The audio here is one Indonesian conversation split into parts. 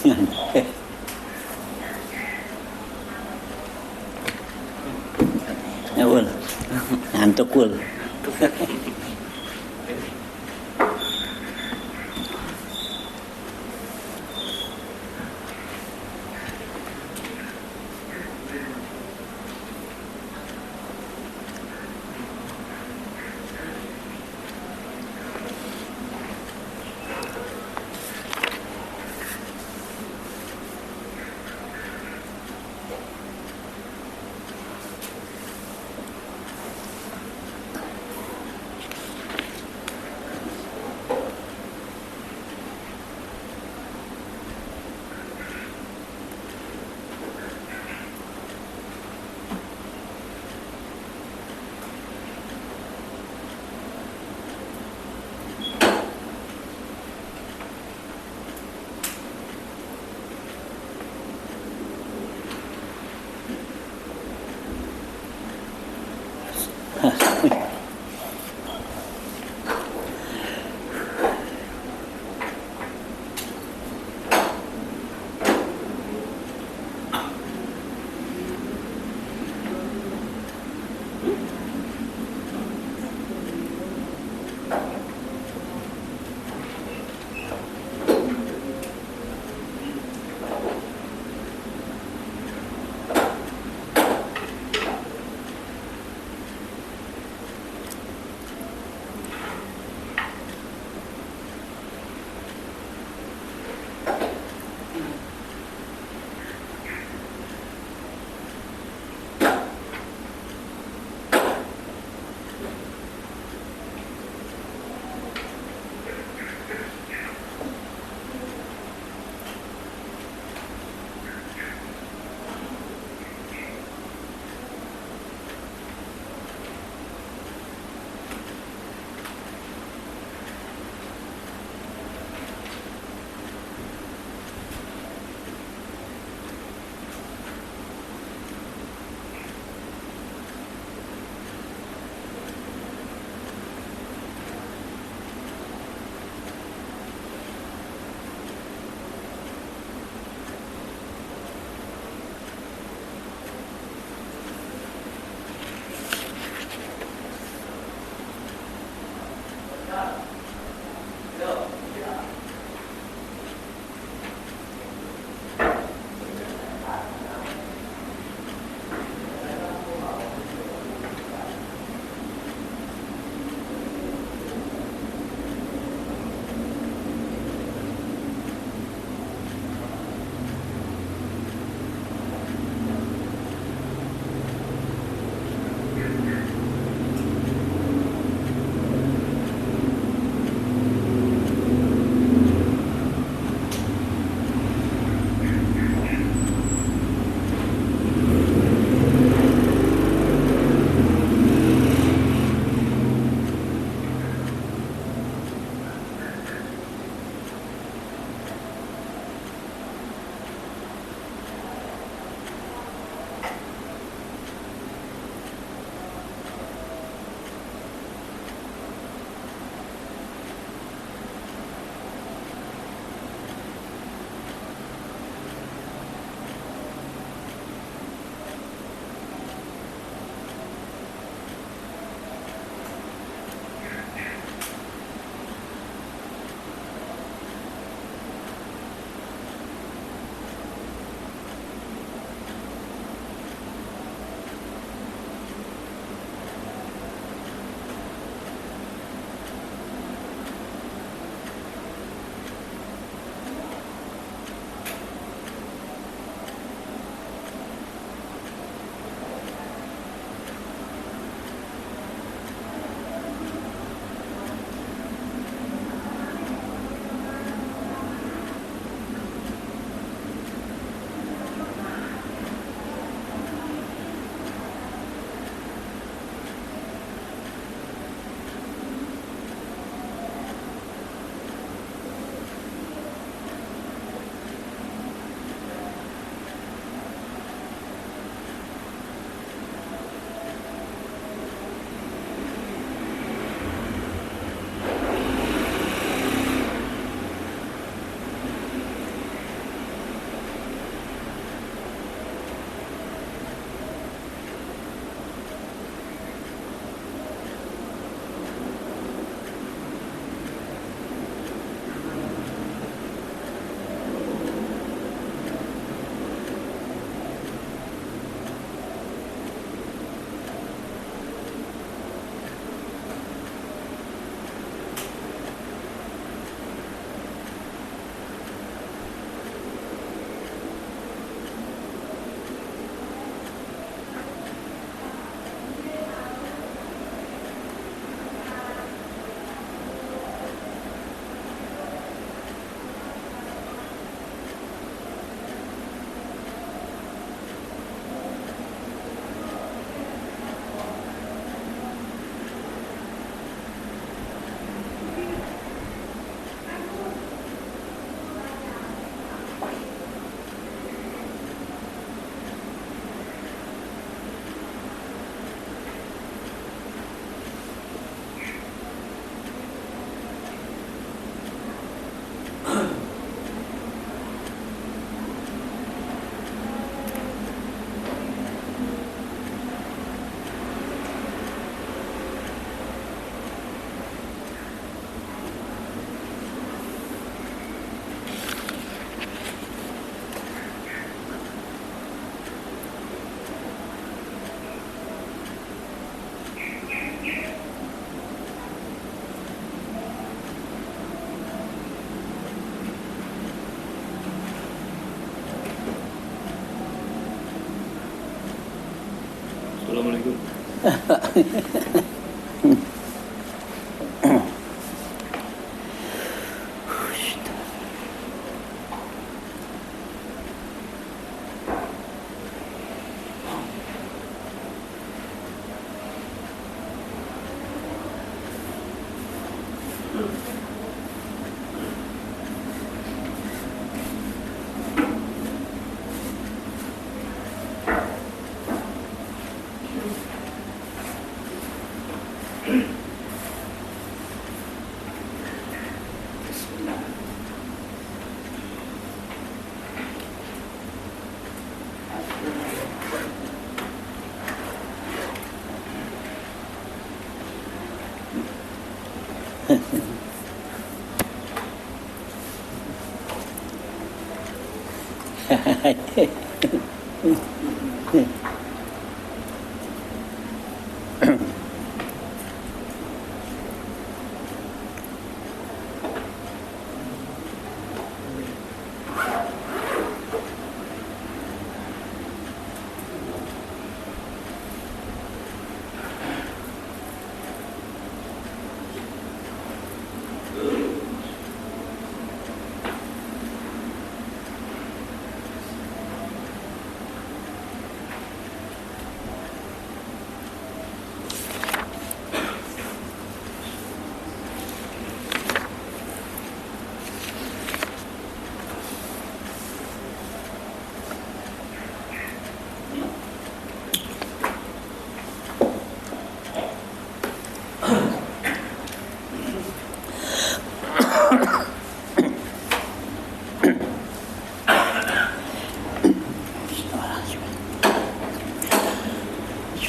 Ya, Ul. Ngantuk, Ul.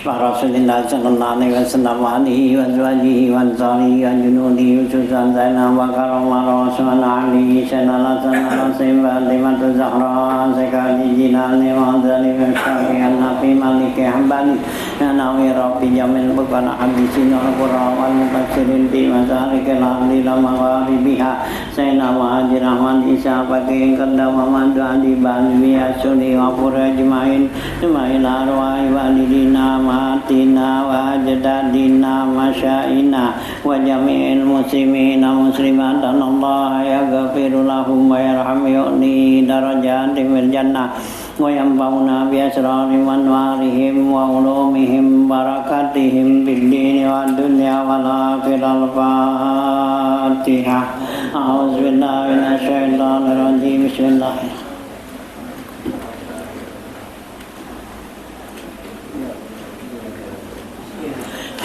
Rasulillah sallallahu alaihi wasallam wa alihi wa azwajihi wa ansarihi wa junudihi khususan Zainab wa karamah Rasulullah alihi sallallahu alaihi wasallam Zahra sekali jinani wa zalim syari'an nafi maliki hambali nawi rabbi jamil bukan hadisin al-qur'an wal mufassirin di masarikil ahli lama waribiha Zainab wa haji rahman isa bagi kendama mandu adi balwi asuni wa pura jemain arwah walidina matina wa ajdadina masyaina wa jami'il muslimina muslimatan Allah yaghfiru lahum wa yarhamuhum darajatin fil jannah wa yanfa'una bi asrari manwarihim wa ulumihim barakatihim fid dini wad dunya wal akhirah. Al-Fatihah. A'udzu billahi minasy syaithanir rajim. Bismillahirrahmanirrahim.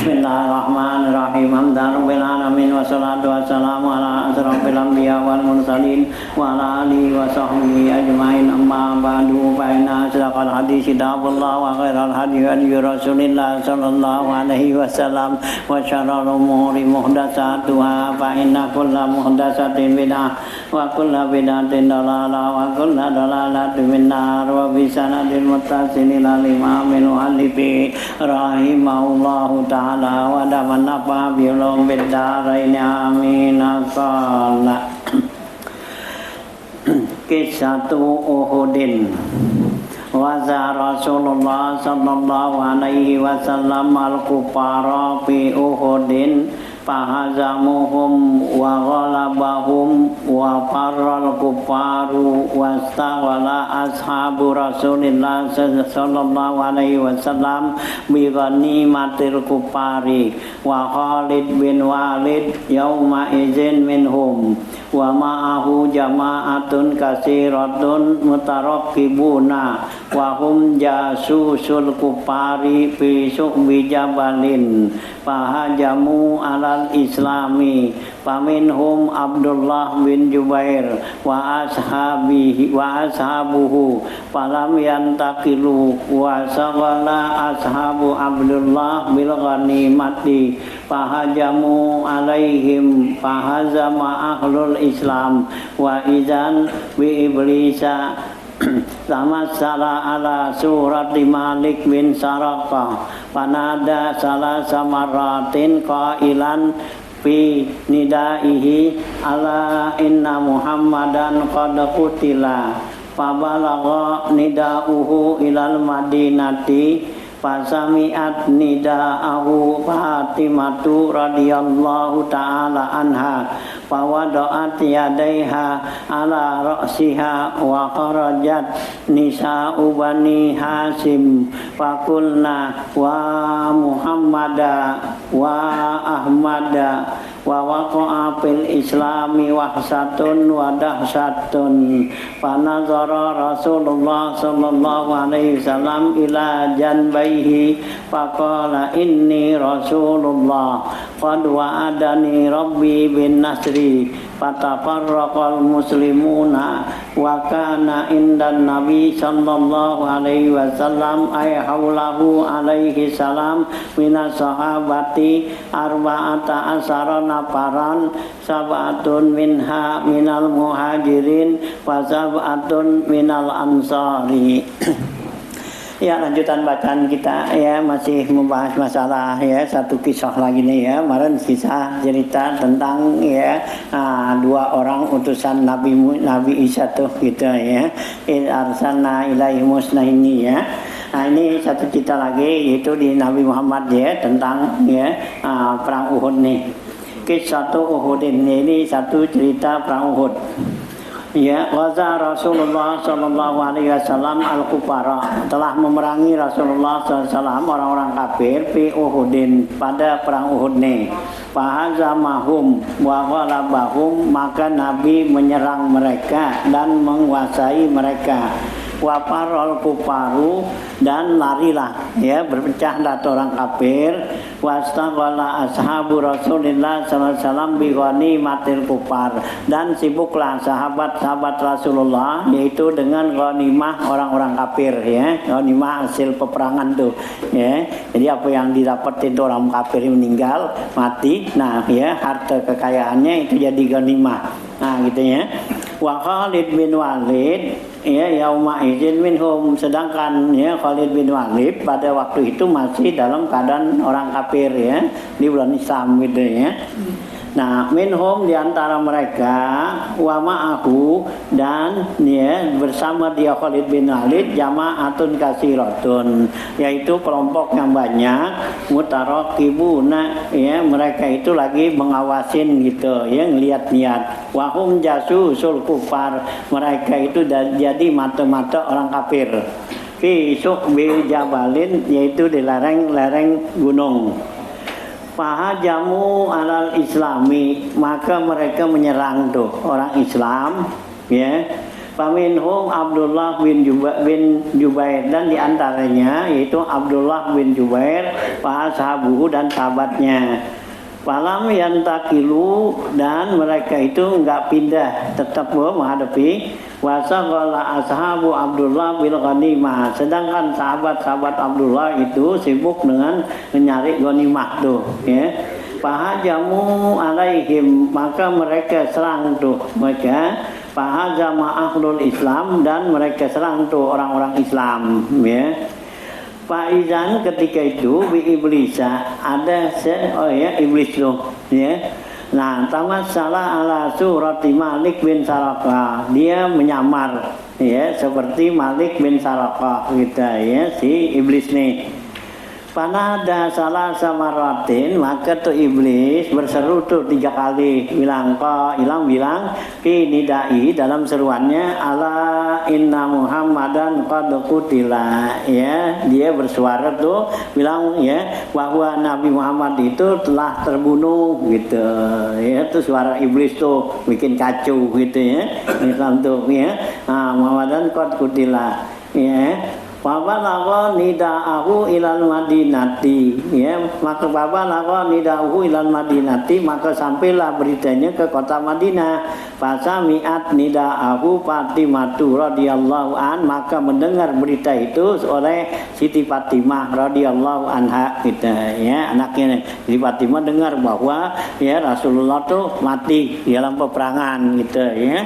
Bismillahirrahmanirrahim. Hamdan alamin wassalatu wassalamu ala asrofil anbiya wal mursalin wa ala alihi wa sahbihi ajmain. Amma ba'du fa inna asdaqal hadits kitabullah wa khairal hadi hadi Rasulillah sallallahu alaihi wasallam wa syarrul umuri muhdatsatuha fa inna kulla muhdatsatin bid'ah wa kulla bid'atin dalalah wa kulla dalalatin finnar. Wa bi sanadil muttasil ila imamil muallifi rahimahullahu ta'ala wa daman nafa biulum bidaraini amin. Asala kisatu Uhudin waza Rasulullah sallallahu alaihi wasallam al-kufara fi Uhudin fahazamuhum wa ghalabahum wa farral kufaru wastawala ashabu Rasulillah sallallahu alaihi wasallam bi ghanimatil kufari wa Khalid bin Walid yauma izin minhum wa ma'ahu jama'atun kasiratun mutarakkibuna wa hum jasusul kufari fi su'bi jabalin fahajamu alal islami faminhum Abdullah bin Jubair wa ashabuhu falam yantaqilu wa sagala ashabu Abdullah bil ghanimati fahajamu alaihim fahazama ahlul Islam wa idzan bi iblisa Tamasala ala surati Malik bin Saraqah panada salah samaratin qailan fi nidaihi ala inna Muhammadan qad qutila fabalagha nidauhu ilal madinati fasami'at nida'ahu Fatimatu radhiyallahu ta'ala anha fawada'at yadaiha ala ra'siha wa kharajat nisa'u bani Hasim fakulna wa Muhammada wa Ahmada wa waqa'a fil islami wahsatun wa dahsatun fanazara Rasulullah sallallahu alaihi wasallam ila janbaihi faqala inni Rasulullah qad wa'adani rabbi bin nasri fatafarraqal muslimuna wa kana indan nabi sallallahu alaihi wasallam ay haulahu alaihi salam minas sahabati arba'ata asara nafaran sab'atun minha minal muhajirin wa sab'atun minal ansari. Ya, lanjutan bacaan kita ya, masih membahas masalah ya, satu kisah lagi nih ya. Kemarin kisah cerita tentang ya dua orang utusan Nabi Isa tuh gitu ya. In arsalna ilaihi musnaini ya. Nah, ini satu cerita lagi yaitu di Nabi Muhammad ya, tentang ya perang Uhud nih. Kisah Uhudin ini satu cerita perang Uhud. Ya, Ghaza Rasulullah sallallahu alaihi wasallam al-kufara, telah memerangi Rasulullah sallallahu alaihi wasallam orang-orang kafir fi Uhudin, pada perang Uhud nih. Fahazamahum wa ghalabahum, maka Nabi menyerang mereka dan menguasai mereka. Wa farol kufaru, dan larilah ya, berpecahlah orang kafir. Wastaghala ashabu Rasulillah sallallahu alaihi wasallam bi ghanimatil kufar, dan sibuklah sahabat-sahabat Rasulullah yaitu dengan ghanimah orang-orang kafir ya, ghanimah hasil peperangan tuh ya. Jadi apa yang didapetin tuh orang kafir meninggal mati, nah ya harta kekayaannya itu jadi ghanimah. Nah gitu ya. Wa Khalid bin Walid ya yauma idzin minhum, sedangkan ya Khalid bin Walid pada waktu itu masih dalam keadaan orang kafir ya, di bulan Islam gitu ya. Nah, minhum di antara mereka wa ma'ahu, dan ya bersama dia Khalid bin Walid jama'atun kasiratun, yaitu kelompok yang banyak, mutaraqibuna ya, mereka itu lagi mengawasin gitu ya, ngeliat-liat. Wahum jasusul kufar, mereka itu jadi mata-mata orang kafir. Fi suqbil jabalin, yaitu di lereng-lereng gunung. Fahajamu alal islami, maka mereka menyerang tuh orang Islam ya. Faminhum Abdullah bin Jubair, dan diantaranya yaitu Abdullah bin Jubair, sahabuhu, dan sahabatnya. Falam yantakilu, dan mereka itu enggak pindah, tetap menghadapi. Wasaghala ashabu Abdullah bil ghanimah, sedangkan sahabat-sahabat Abdullah itu sibuk dengan mencari ghanimah tuh ya. Fahajamu alaihim, maka mereka serang tuh mereka. Fahajama ahlul Islam, dan mereka serang tuh orang-orang Islam ya. Faizan, ketika itu bi iblisa, ada iblis tuh ya. Nah, tamat salah ala surati Malik bin Sarakah, dia menyamar ya seperti Malik bin Sarakah gitu ya, si iblis nih. Panada salah samaratin, maka tuh iblis berseru tuh 3 kali, bilang ki nidai, dalam seruannya, ala inna Muhammadan qad qutila ya, dia bersuara tuh bilang ya bahwa Nabi Muhammad itu telah terbunuh gitu ya. Itu suara iblis tuh bikin kacau gitu ya Islam tuh ya. Muhammadan qad qutila ya. Babalagha nida'ahu ilal madinati ya, maka babalagha nida'ahu ilal madinati, maka sampailah beritanya ke kota Madinah. Fasami'at nida'ahu Fatimatu radhiyallahu an, maka mendengar berita itu oleh Siti Fatimah radhiyallahu anha gitu ya, anaknya Siti Fatimah dengar bahwa ya Rasulullah tuh mati dalam peperangan gitu ya.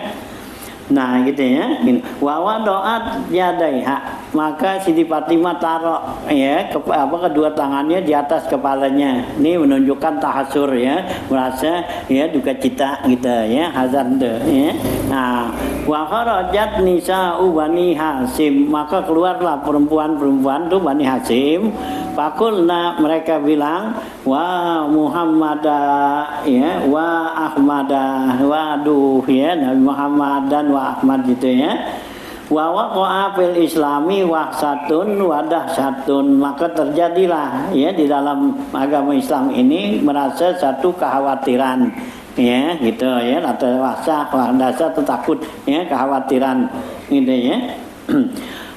Nah gitu ya. Wa wadoat yadaiha, maka Siti Fatimah taruh ya kedua tangannya di atas kepalanya. Ini menunjukkan tahasur ya, merasa ya duka cita gitu ya, hazan tuh ya. Nah, wa kharajat nisa'u Bani Hasyim, maka keluarlah perempuan-perempuan tuh Bani Hasyim. Fakulna, mereka bilang, wa Muhammada ya, wa Ahmada, waduh ya, Nabi Muhammad dan wa Ahmad gitu ya. Wa waqa'a fil islami wahsatun wa dahsyatun, maka terjadilah ya di dalam agama Islam ini merasa satu kekhawatiran ya gitu ya, atau wahsah, dahsyat, takut ya, kekhawatiran gitu ya.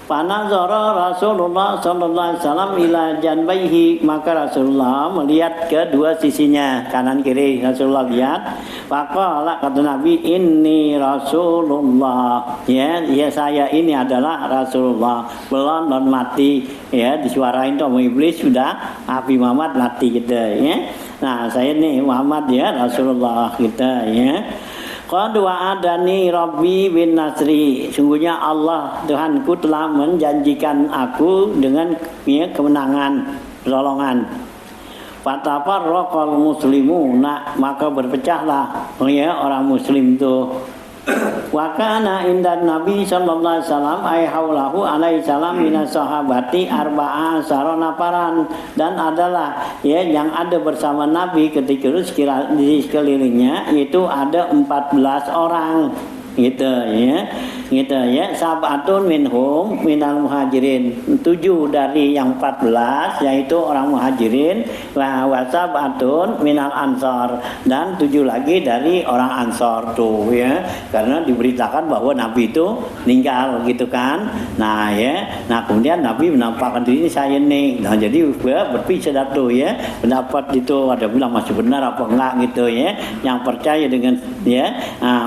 Panazara Rasulullah sallallahu alaihi wasallam ila janbaihi, maka Rasulullah melihat kedua sisinya, kanan kiri Rasulullah lihat. Faqala, kata Nabi, inni Rasulullah, ya saya ini adalah Rasulullah, belum mati ya, disuarain tuh sama iblis, sudah Nabi Muhammad mati gitu ya. Nah, saya ini Muhammad ya, Rasulullah kita ya. Qad wa'adani Rabbi bin Nasri, sungguhnya Allah Tuhanku telah menjanjikan aku dengan ya, kemenangan, pertolongan. Fatafarraqal muslimuna, maka berpecahlah ya orang muslim itu. Wa kana indan Nabi sallallahu alaihi wasallam ay haulahu alaihi salam minas sahabati arba'a nafaran, dan adalah ya yang ada bersama Nabi ketika itu di sekelilingnya itu ada 14 orang gitu ya, sabatun minhum minal muhajirin, 7 dari yang 14 yaitu orang muhajirin, wa sabatun minal ansar, dan 7 lagi dari orang ansar tuh ya, karena diberitakan bahwa Nabi itu meninggal gitu kan. Nah ya, nah kemudian Nabi menampakkan diri, saya nih, nah jadi berpisah tuh ya, pendapat itu ada bilang masih benar apa enggak gitu ya, yang percaya dengan ya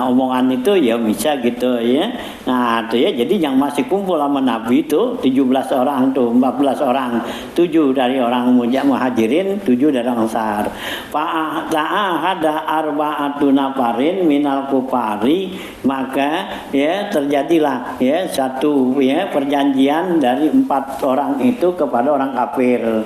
omongan itu ya bisa gitu ya. Nah itu ya, jadi yang masih kumpul sama Nabi itu 17 orang tuh, 14 orang, 7 dari orang muhajirin, 7 dari ansar. Fa'ahada arba'atu nafarin minal kufari, maka ya terjadilah ya satu ya perjanjian dari 4 orang itu kepada orang kafir.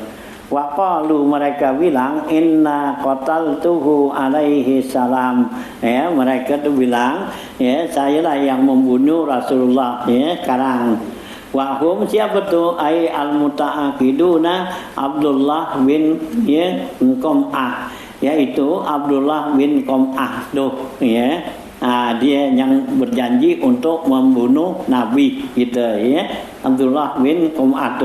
Waqalu, mereka bilang, inna qataltuhu alaihi salam, ya mereka tuh bilang ya saya lah yang membunuh Rasulullah ya sekarang. Wahum, siapa tuh? Ai al mutaaqiduna Abdullah bin ya Qam'ah, yaitu Abdullah bin Qam'ah tuh ya. Nah, dia yang berjanji untuk membunuh Nabi gitu ya, Abdullah bin Qam'ah.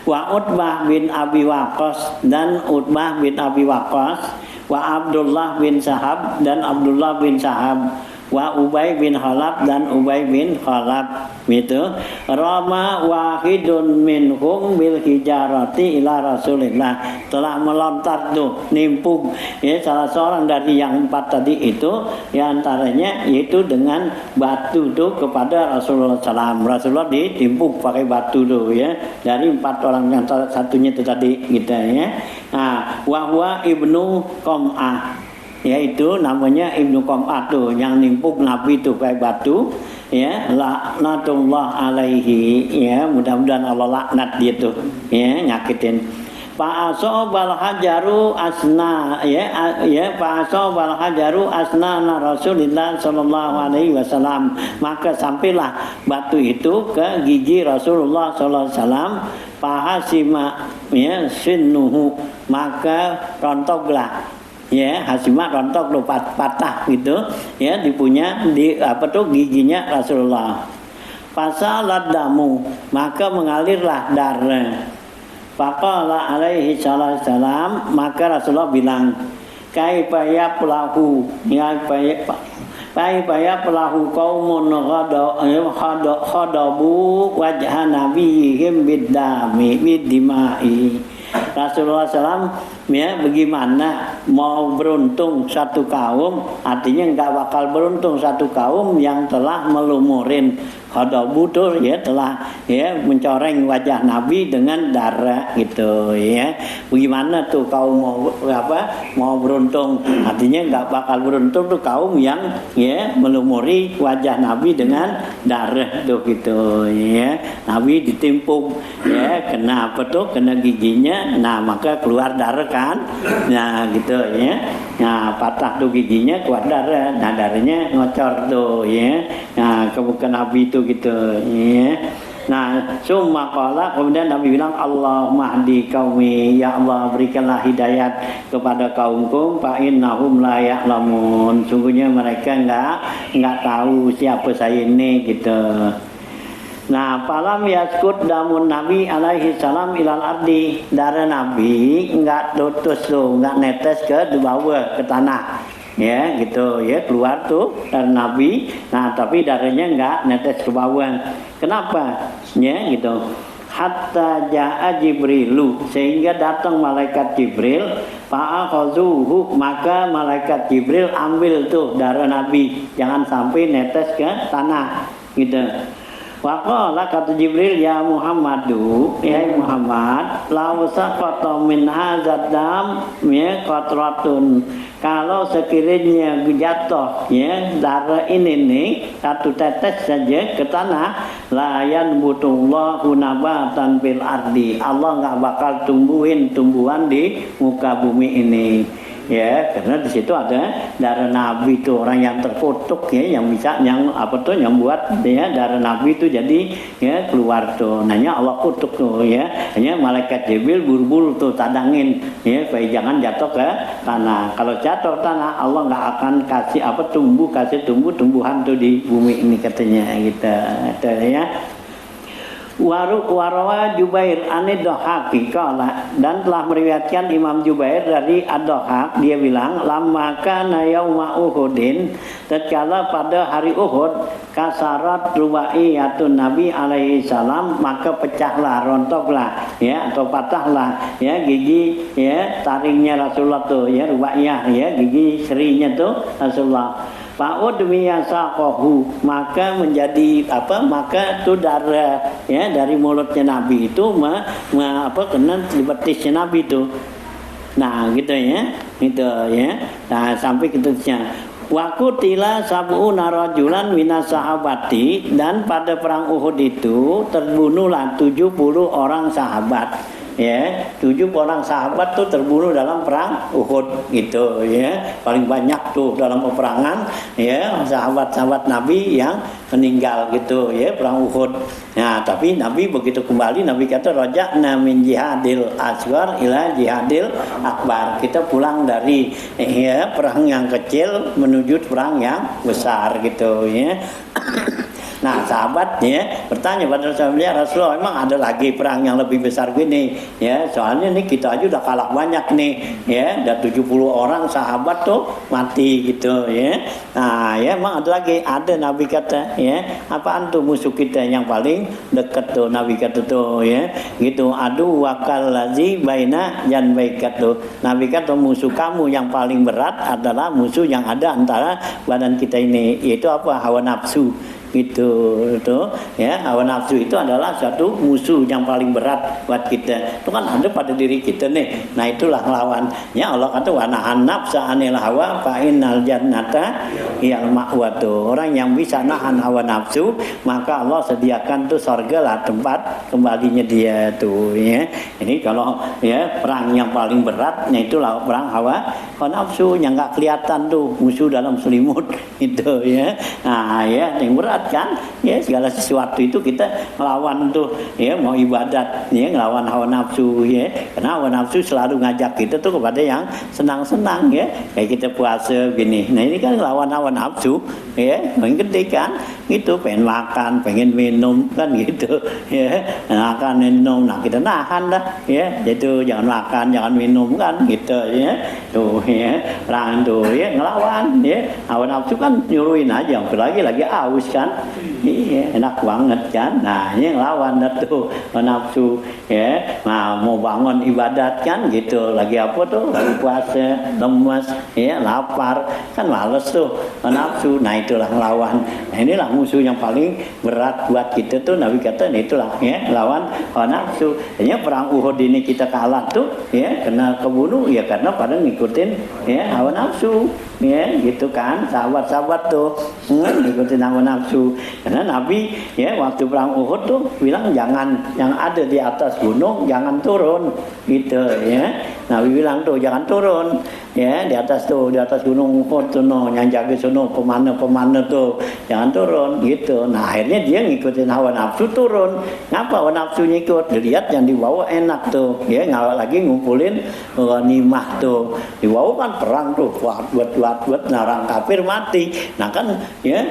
Wa Utbah bin Abi Waqqas, dan Utbah bin Abi Waqqas, wa Abdullah bin Sahab, dan Abdullah bin Sahab, wa Ubay bin Khalaf, dan Ubay bin Khalaf itu. Rama wahidun minhum bil hijarati ila Rasulillah, telah melontar tuh nimpuk ya salah seorang dari yang 4 tadi itu, ya antaranya yaitu dengan batu tuh kepada Rasulullah SAW. Rasulullah ditimpuk pakai batu tuh ya, dari 4 orang yang satunya itu tadi gitu ya. Nah, wahwa ibnu Qam'ah, yaitu namanya Ibnu Qam'ah tuh yang nimpuk Nabi itu pakai batu ya, laknatullah alaihi ya, mudah-mudahan Allah laknat dia tuh ya, nyakitin. Fa'asobal hajaru asna ya fa'asobal hajaru asna Rasulullah sallallahu alaihi wasallam, maka sampailah batu itu ke gigi Rasulullah sallallahu alaihi wasallam. Fahasima ya sinnuhu, maka rontoklah ya, hasimah rontok lo patah gitu ya, dipunya di apa tuh giginya Rasulullah. Fasalat damu, maka mengalirlah darah. Faqala alaihi salam, maka Rasulullah bilang, kaifa yaflahu ya kaifa yaflahu qaumun khadabu wajha nabiyihim biddami biddimai. Rasulullah SAW ya, bagaimana mau beruntung satu kaum, artinya enggak bakal beruntung satu kaum yang telah melumurin Khadabu tuh ya telah ya mencoreng wajah Nabi dengan darah gitu ya. Bagaimana tuh kaum mau beruntung, artinya nggak bakal beruntung tuh kaum yang ya melumuri wajah Nabi dengan darah tuh gitu ya. Nabi ditimpuk ya, kena apa tuh, kena giginya, nah maka keluar darah kan, nah gitu ya. Nah patah tuh giginya, keluar darah, nah darahnya ngocor tuh ya. Nah kebukan Nabi itu gitu ya. Nah, summa qala, kemudian Nabi bilang, Allahumma hdi qaumi, ya Allah berikanlah hidayat kepada kaumku, fa innahum la ya'lamun. Sungguhnya mereka enggak tahu siapa saya ini gitu. Nah, falam yaskut damun Nabi alaihi salam ilal ardi. Darah Nabi enggak lutus tuh, enggak netes ke bawah, ke tanah. Ya gitu ya, keluar tuh dari Nabi. Nah tapi darahnya enggak netes ke bawah. Kenapa? Ya gitu. Hatta jaa Jibrilu, sehingga datang malaikat Jibril, fa'akhazuhu, maka malaikat Jibril ambil tuh darah Nabi, jangan sampai netes ke tanah gitu. Waqala, kata Jibril, ya Muhammadu, ya Muhammad, law saqata min hadzal dam ya qatratun, kalau sekiranya jatuh ya darah ini nih satu tetes saja ke tanah, la yanbutullahu nabatan fil ardi, Allah enggak bakal tumbuhin tumbuhan di muka bumi ini. Ya, karena di situ ada darah Nabi itu, orang yang terkutuk ya, yang bisa yang buat ya darah Nabi itu jadi ya keluar tuh. Nanya Allah kutuk tuh ya. Hanya malaikat Jibril buru-buru tuh tadangin ya supaya jangan jatuh ke tanah. Kalau jatuh ke tanah Allah nggak akan kasih tumbuhan tuh di bumi ini katanya gitu. Ya. Warawa Jubair an-Dhahhaki qala, dan telah meriwayatkan Imam Jubair dari Ad-Dhahhak, dia bilang lamma kana yauma Uhudin, tatkala pada hari Uhud, kasarat rubaiyatun Nabi alaihi salam, maka pecahlah, rontoklah ya atau patahlah ya gigi ya taringnya Rasulullah tuh ya, rubaiyah ya gigi serinya tuh Rasulullah. Fa'ud miyasaqahu, maka menjadi maka itu darah ya dari mulutnya Nabi itu kena di betisnya Nabi itu. Nah gitu ya, gitu ya. Nah sampai ketusnya Wakutila sab'una rajulan minas sahabati, dan pada perang Uhud itu terbunuhlah 70 orang sahabat. Ya, 70 orang sahabat tuh terbunuh dalam perang Uhud gitu ya. Paling banyak tuh dalam peperangan ya sahabat-sahabat Nabi yang meninggal gitu ya perang Uhud. Nah, tapi Nabi begitu kembali, Nabi kata raja'na min jihadil asghar ila jihadil akbar. Kita pulang dari ya perang yang kecil menuju perang yang besar gitu ya. Nah sahabatnya bertanya pada Rasulullah, emang ada lagi perang yang lebih besar gini ya, soalnya nih kita aja udah kalah banyak nih ya, udah 70 orang sahabat tuh mati gitu ya. Nah ya emang ada lagi, ada. Nabi kata ya, apaan tuh musuh kita yang paling dekat tuh, Nabi kata tuh ya gitu, adu wakal lazi baina jan baikat tuh, Nabi kata musuh kamu yang paling berat adalah musuh yang ada antara badan kita ini, yaitu apa? Hawa nafsu gitu tuh ya. Hawa nafsu itu adalah satu musuh yang paling berat buat kita. Itu kan ada pada diri kita nih. Nah itulah lawannya. Allah kata wa nahan nafsa anil hawa fa innal jannata hiyal ma'wa tuh. Orang yang bisa nahan hawa nafsu, maka Allah sediakan tuh surga lah tempat kembalinya dia tuh ya. Ini kalau ya perang yang paling beratnya itulah perang hawa nafsu yang enggak kelihatan tuh, musuh dalam selimut itu ya. Nah ya yang berat kan ya, segala sesuatu itu kita melawan tuh ya, mau ibadat ya ngelawan hawa nafsu ya, karena hawa nafsu selalu ngajak kita tuh kepada yang senang-senang ya, kayak kita puasa gini. Nah ini kan ngelawan hawa nafsu ya, yang gede kan gitu, pengen makan, pengen minum kan gitu ya, makan minum, nah kita nahan dah ya, itu jangan makan jangan minum kan gitu ya tuh ya, perang tuh ya ngelawan ya. Hawa nafsu kan nyuruhin aja, apalagi lagi aus kan Iya, enak banget kan. Nah, ini yang lawan tuh nafsu ya. Nah, mau bangun ibadat kan gitu. Lagi apa tuh? Lagi puasa, lemes, ya, lapar, kan males tuh nafsu. Nah, itulah lawan. Nah, inilah musuh yang paling berat buat kita tuh. Nabi kata itulah ya, lawan nafsu. Hanya perang Uhud ini kita kalah tuh ya, kena kebunuh ya karena pada ngikutin ya hawa nafsu. Ya, gitu kan. Sahabat-sahabat tuh ngikutin hawa nafsu. Karena Nabi ya waktu perang Uhud tuh bilang jangan yang ada di atas gunung jangan turun gitu ya. Nabi bilang tuh jangan turun ya di atas gunung Uhud tuh no, yang jaga sono pemana tuh jangan turun gitu. Nah akhirnya dia ngikutin hawa nafsu turun. Ngapa hawa nafsu ngikut? Dilihat yang dibawa enak tuh ya, nggak lagi ngumpulin ghanimah tuh. Dibawa kan perang tuh buat orang kafir mati. Nah kan ya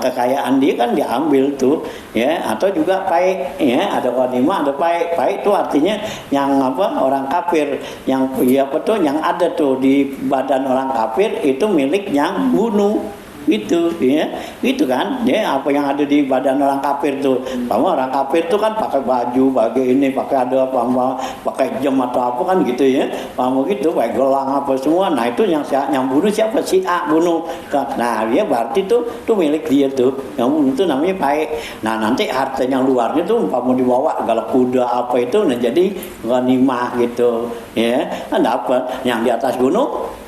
kekayaan dia kan diambil tuh ya, atau juga baik ya, ada ghanimah ada baik itu artinya yang apa orang kafir yang ya betul yang ada tuh di badan orang kafir itu milik yang bunuh itu ya, itu kan ya, apa yang ada di badan orang kafir tuh. Bahwa orang kafir tuh kan pakai baju pakai ini pakai ada apa pakai jam atau apa kan gitu ya, paham gitu pakai gelang apa semua. Nah itu yang bunuh siapa? Si A bunuh. Nah dia berarti tuh milik dia tuh yang bunuh itu namanya baik. Nah nanti harta yang luarnya tuh mau dibawa galak kuda apa itu nah jadi ghanimah gitu ya, kan dapat yang di atas gunung.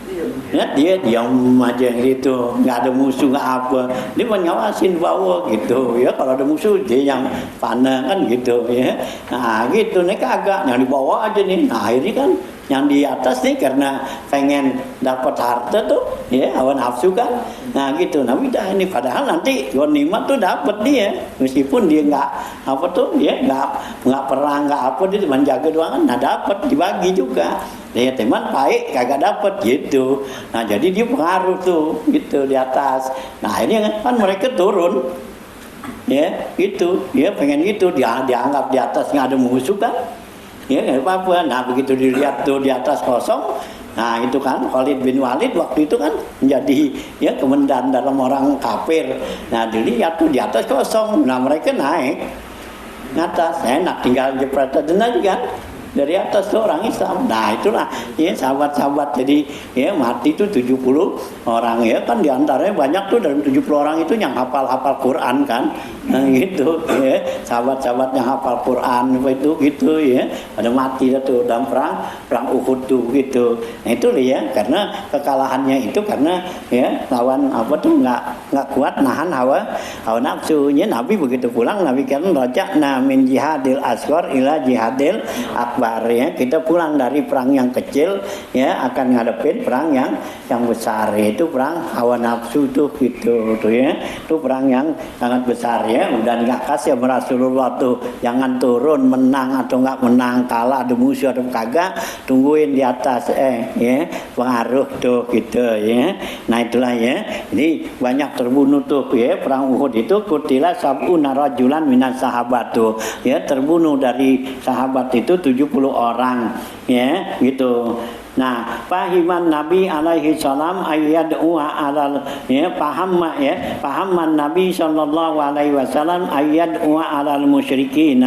Ya, dia diam aja gitu, nggak ada musuh nggak apa, dia mengawasin bawah gitu ya. Kalau ada musuh dia yang panah kan gitu ya. Nah gitu nih kagak, yang di bawah aja nih. Nah akhirnya kan yang di atas nih karena pengen dapat harta tuh ya hawa nafsu kan. Nah gitu, nah udah ini padahal nanti ghanimah tuh dapat dia meskipun dia nggak apa tuh ya nggak perang nggak apa, dia cuma jaga doang kan. Nah dapat dibagi juga. Ya teman baik kagak dapat gitu. Nah jadi dia pengaruh tuh gitu di atas. Nah akhirnya kan mereka turun ya gitu ya, pengen gitu dianggap di atas nggak ada musuh kan ya nggak apa-apa. Nah begitu dilihat tuh di atas kosong, nah itu kan Khalid bin Walid waktu itu kan menjadi ya komandan dalam orang kafir. Nah dilihat tuh di atas kosong, nah mereka naik atas enak tinggal jepret aja kan dari atas tuh orang Islam. Nah itulah ya sahabat-sahabat. Jadi ya mati itu 70 orang ya kan, diantaranya banyak tuh dalam 70 orang itu yang hafal Quran kan. Nah gitu ya, sahabat-sahabat yang hafal Quran itu gitu ya, pada mati tuh dalam perang Uhud tuh gitu. Nah itu ya karena kekalahannya itu karena ya lawan apa tuh nggak kuat nahan hawa nafsunya. Nabi begitu pulang Nabi kan raja'na min jihadil asghar ila jihadil akbar ya, kita pulang dari perang yang kecil ya akan ngadepin perang yang besar, yaitu perang hawa nafsu tuh gitu tuh ya. Itu perang yang sangat besar ya. Udah nggak kasih sama Rasulullah tuh jangan turun menang atau nggak menang, kalah ada musuh atau kagak, tungguin di atas ya pengaruh tuh gitu ya. Nah itulah ya, jadi banyak terbunuh tuh ya perang Uhud itu. Kutila sab'una rajulan minas sahabat tuh ya, terbunuh dari sahabat itu 70 orang ya gitu. Nah, fahiman Nabi alaihi salam ayyad'u alal ya, pahaman Nabi sallallahu alaihi wasallam ayyad'u alal musyrikin.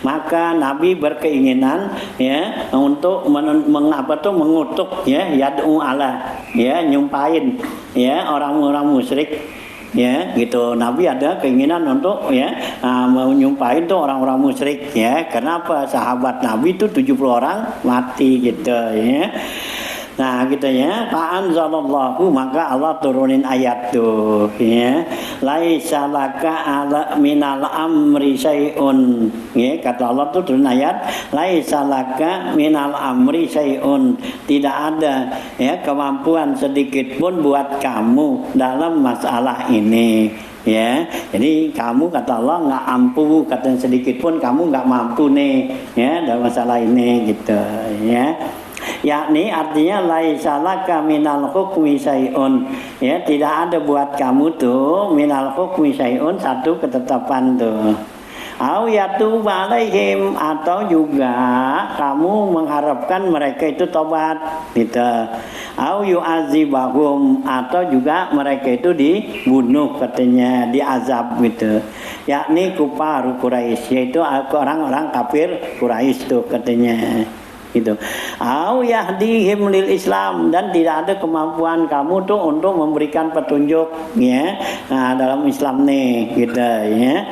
Maka Nabi berkeinginan ya untuk mengutuk ya yad'u ala ya, nyumpahin ya orang-orang musyrik ya gitu. Nabi ada keinginan untuk ya menyumpahin tuh orang-orang musyrik ya. Kenapa? Sahabat Nabi itu 70 orang mati gitu ya. Nah gitu ya, fa'anzalallahu, maka Allah turunin ayat tuh ya, laisa laka ala minal amri syai'un ya, kata Allah tuh turun ayat laisa laka minal amri syai'un, tidak ada ya kemampuan sedikit pun buat kamu dalam masalah ini ya. Jadi kamu kata Allah nggak ampuh, kata sedikit pun kamu nggak mampu nih ya dalam masalah ini gitu ya. Yakni artinya laisa laka minal hukmi syai'un ya, tidak ada buat kamu tuh minal hukmi syai'un, satu ketetapan tuh Au yatuba alaihim, atau juga kamu mengharapkan mereka itu tobat gitu. Au yu'adzibahum, atau juga mereka itu dibunuh katanya, diazab gitu. Yakni kufar Quraisy, yaitu orang-orang kafir Quraisy tuh katanya. Gitu. Au yahdihim lil Islam, dan tidak ada kemampuan kamu tuh untuk memberikan petunjuk ya, dalam Islam nih gitu ya.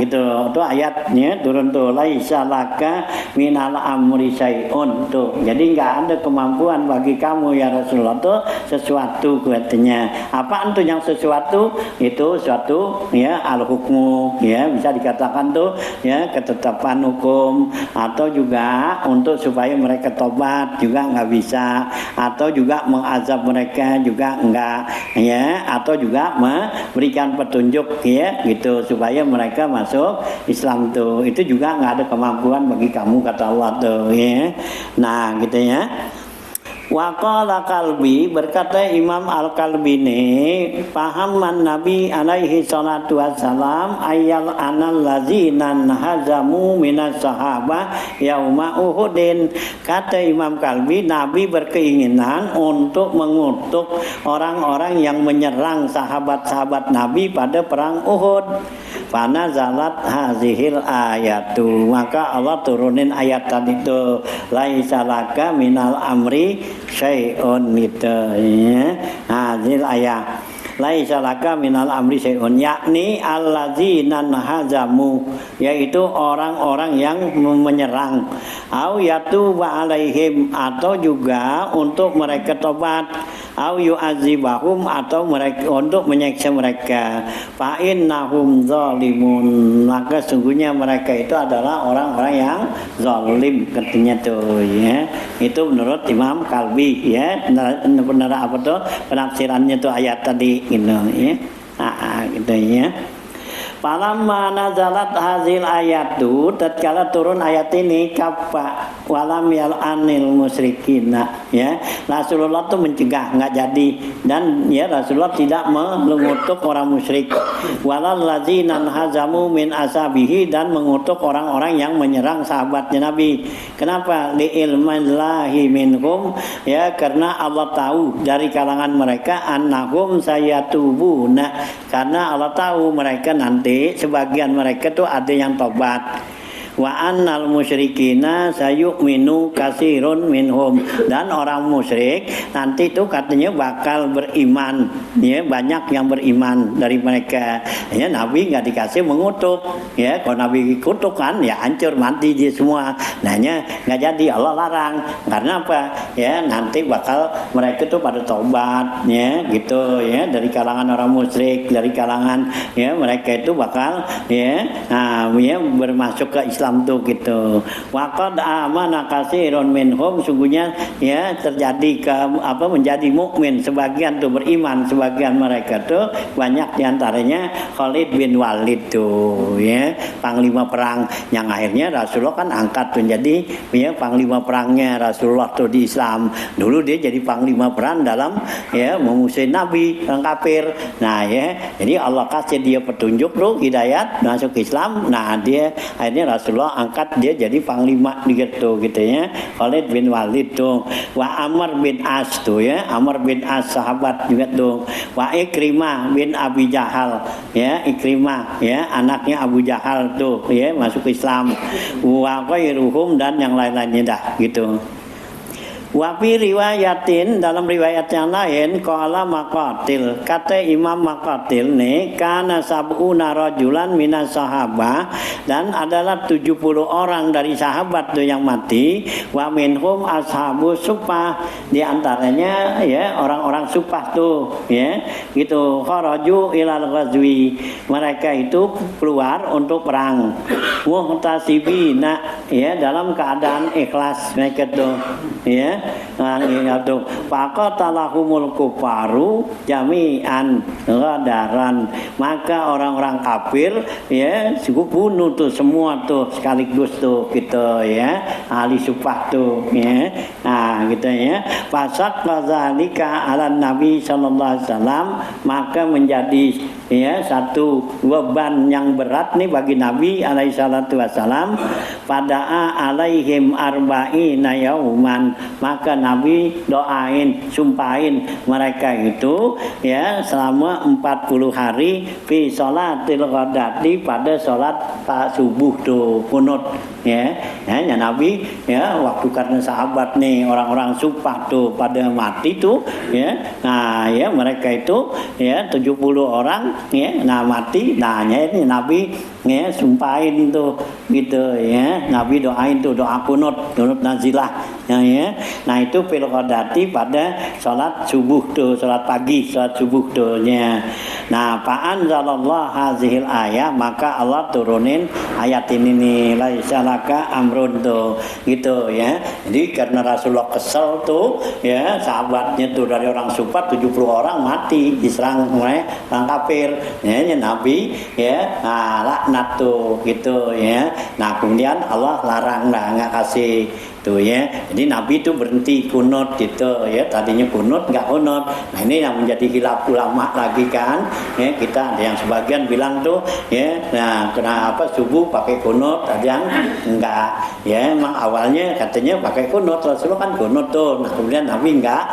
Gitu tuh ayatnya turun tuh, laisa laka minal amri syai'un tuh. Jadi enggak ada kemampuan bagi kamu ya Rasulullah tuh sesuatu katanya. Apaan tuh yang sesuatu? Itu suatu ya al-hukmu ya, bisa dikatakan tuh ya ketetapan hukum, atau juga untuk supaya mereka tobat juga nggak bisa, atau juga mengazab mereka juga enggak ya, atau juga memberikan petunjuk ya gitu supaya mereka masuk Islam tuh. Itu juga nggak ada kemampuan bagi kamu kata Allah tuh ya. Nah gitu ya. Waqala Kalbi, berkata Imam Al-Kalbi ini, pahaman Nabi alaihi salatu wassalam ayal anal lazinan hazamu minas sahabah yauma Uhudin. Kata Imam Kalbi, Nabi berkeinginan untuk mengutuk orang-orang yang menyerang sahabat-sahabat Nabi pada perang Uhud. Fanazalat hazihil ayatu, maka Allah turunin ayat tadi itu, laisa laka minal amri syai'un gitu ya. Hazil ayat laisa laka minal amri syai'un, yakni allazina hazamu, yaitu orang-orang yang menyerang. Au yatuba alaihim, atau juga untuk mereka tobat. Au yu'adzibahum, atau mereka untuk menyiksa mereka. Fa innahum zalimun, maka sungguhnya mereka itu adalah orang-orang yang zalim katanya tuh ya. Itu menurut Imam Kalbi ya. Benar apa tuh penafsirannya tuh ayat tadi gitu ya. Gitu ya. Falamma nazalat hazil ayatu, tatkala turun ayat ini, kafa walam yal'anil musyrikina ya. Rasulullah tuh mencegah, enggak jadi, dan ya Rasulullah tidak mengutuk orang musyrik. Walal ladzina hazamu min asabihi, dan mengutuk orang-orang yang menyerang sahabatnya Nabi. Kenapa? Li ilmillahi minhum ya, karena Allah tahu dari kalangan mereka, annahum sayatubuna, karena Allah tahu mereka nanti sebagian mereka tuh ada yang tobat. Wa annal musyrikina sayu'minu katsirun minhum, dan orang musyrik nanti itu katanya bakal beriman ya, banyak yang beriman dari mereka ya. Nabi nggak dikasih mengutuk ya, kalau Nabi kutuk kan ya hancur mati dia semua. Nanya nggak jadi, Allah larang. Karena apa ya, nanti bakal mereka tuh pada tobat ya gitu ya, dari kalangan orang musyrik, dari kalangan ya mereka itu bakal ya bermasuk ke Islam tuh gitu. Waqad amana katsirun minhum, sungguhnya ya terjadi menjadi mukmin sebagian tuh, beriman sebagian mereka tuh, banyak diantaranya Khalid bin Walid tuh ya, panglima perang yang akhirnya Rasulullah kan angkat menjadi ya panglima perangnya Rasulullah tuh di Islam. Dulu dia jadi panglima perang dalam ya memusuhi Nabi orang kafir. Nah ya, jadi Allah kasih dia petunjuk tuh, hidayat masuk Islam. Nah dia akhirnya Rasulullah angkat dia jadi panglima gitu ya, Khalid bin Walid tuh. Wa Amr bin As tuh ya, Amr bin As sahabat juga tuh. Wa Ikrimah bin Abi Jahal ya, Ikrimah ya anaknya Abu Jahal tuh ya masuk Islam. Wa ghairuhum, dan yang lain-lainnya dah gitu. Wafi riwayatin, dalam riwayat yang lain, qala Maqatil, kata Imam Maqatil nih, kana sab'una rajulan minas sahabah, dan adalah 70 orang dari sahabat tuh yang mati. Wa minhum ashabu Suffah, di antaranya ya orang-orang Suffah tuh ya gitu. Kharaju ilal ghazwi, mereka itu keluar untuk perang. Muhtasibina ya, dalam keadaan ikhlas mereka tuh ya. Tuh faqatalahumul kufaru jami'an ghadaran, maka orang-orang kafir ya bunuh tuh semua tuh sekaligus tuh gitu ya, ahli Suffah tuh ya. Nah gitu ya. Fasak kadzalika ala Nabi sallallahu alaihi wasallam, maka menjadi ya satu beban yang berat nih bagi Nabi alaihi salatu wasalam. Pada alaihim arba'ina yauman, maka Nabi doain, sumpahin mereka itu ya selama 40 hari fi sholatil ghadati, pada sholat subuh tuh kunut ya. Ya Nabi ya waktu karena sahabat nih orang-orang sumpah tuh pada mati tuh ya. Nah ya mereka itu ya 70 orang ya nah mati. Nah ya ini Nabi ya sumpahin tuh gitu ya. Nabi doain tuh doa kunut nazilah ya. Nah itu fil ghadati pada sholat subuh tuh, sholat pagi, sholat subuh tuh ya. Nah fa'anzalallahu hazihil ayah, maka Allah turunin ayat ini nih, laisa laka amrun tuh gitu ya. Jadi karena Rasulullah kesel tuh ya sahabatnya tuh dari orang Supat 70 orang mati diserang oleh orang kafir ya, Nabi ya nah, laknat tuh gitu ya. Nah kemudian Allah larang lah nggak kasih tuh ya. Jadi Nabi itu berhenti kunut gitu ya, tadinya kunut nggak kunut. Nah ini yang menjadi khilaf ulama lagi kan ya. Kita ada yang sebagian bilang tuh ya nah kenapa subuh pakai kunut, ada yang enggak ya. Emang awalnya katanya pakai kunut, Rasulullah kan kunut tuh. Nah kemudian Nabi enggak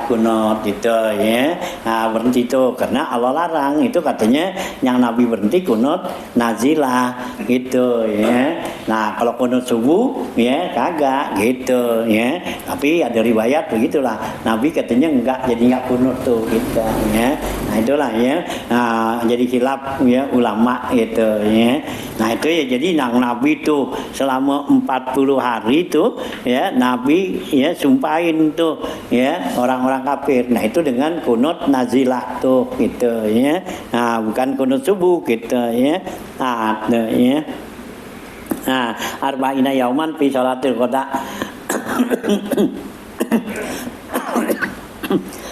kunut gitu ya. Nah berhenti tuh karena Allah larang itu, katanya yang Nabi berhenti kunut nazilah gitu ya. Nah kalau kunut subuh ya kagak gitu ya. Tapi ada riwayat begitulah, Nabi katanya enggak, jadi enggak kunut tuh gitu ya. Nah itulah ya. Nah, jadi khilaf ya ulama gitu ya. Nah itu ya, jadi Nabi itu selama 40 hari itu ya Nabi ya sumpahin tuh ya orang-orang kafir. Nah itu dengan kunut nazilah tuh gitu ya. Nah bukan kunut subuh gitu ya. Nah ya. Nah, arba'ina yauman fi sholatil qada.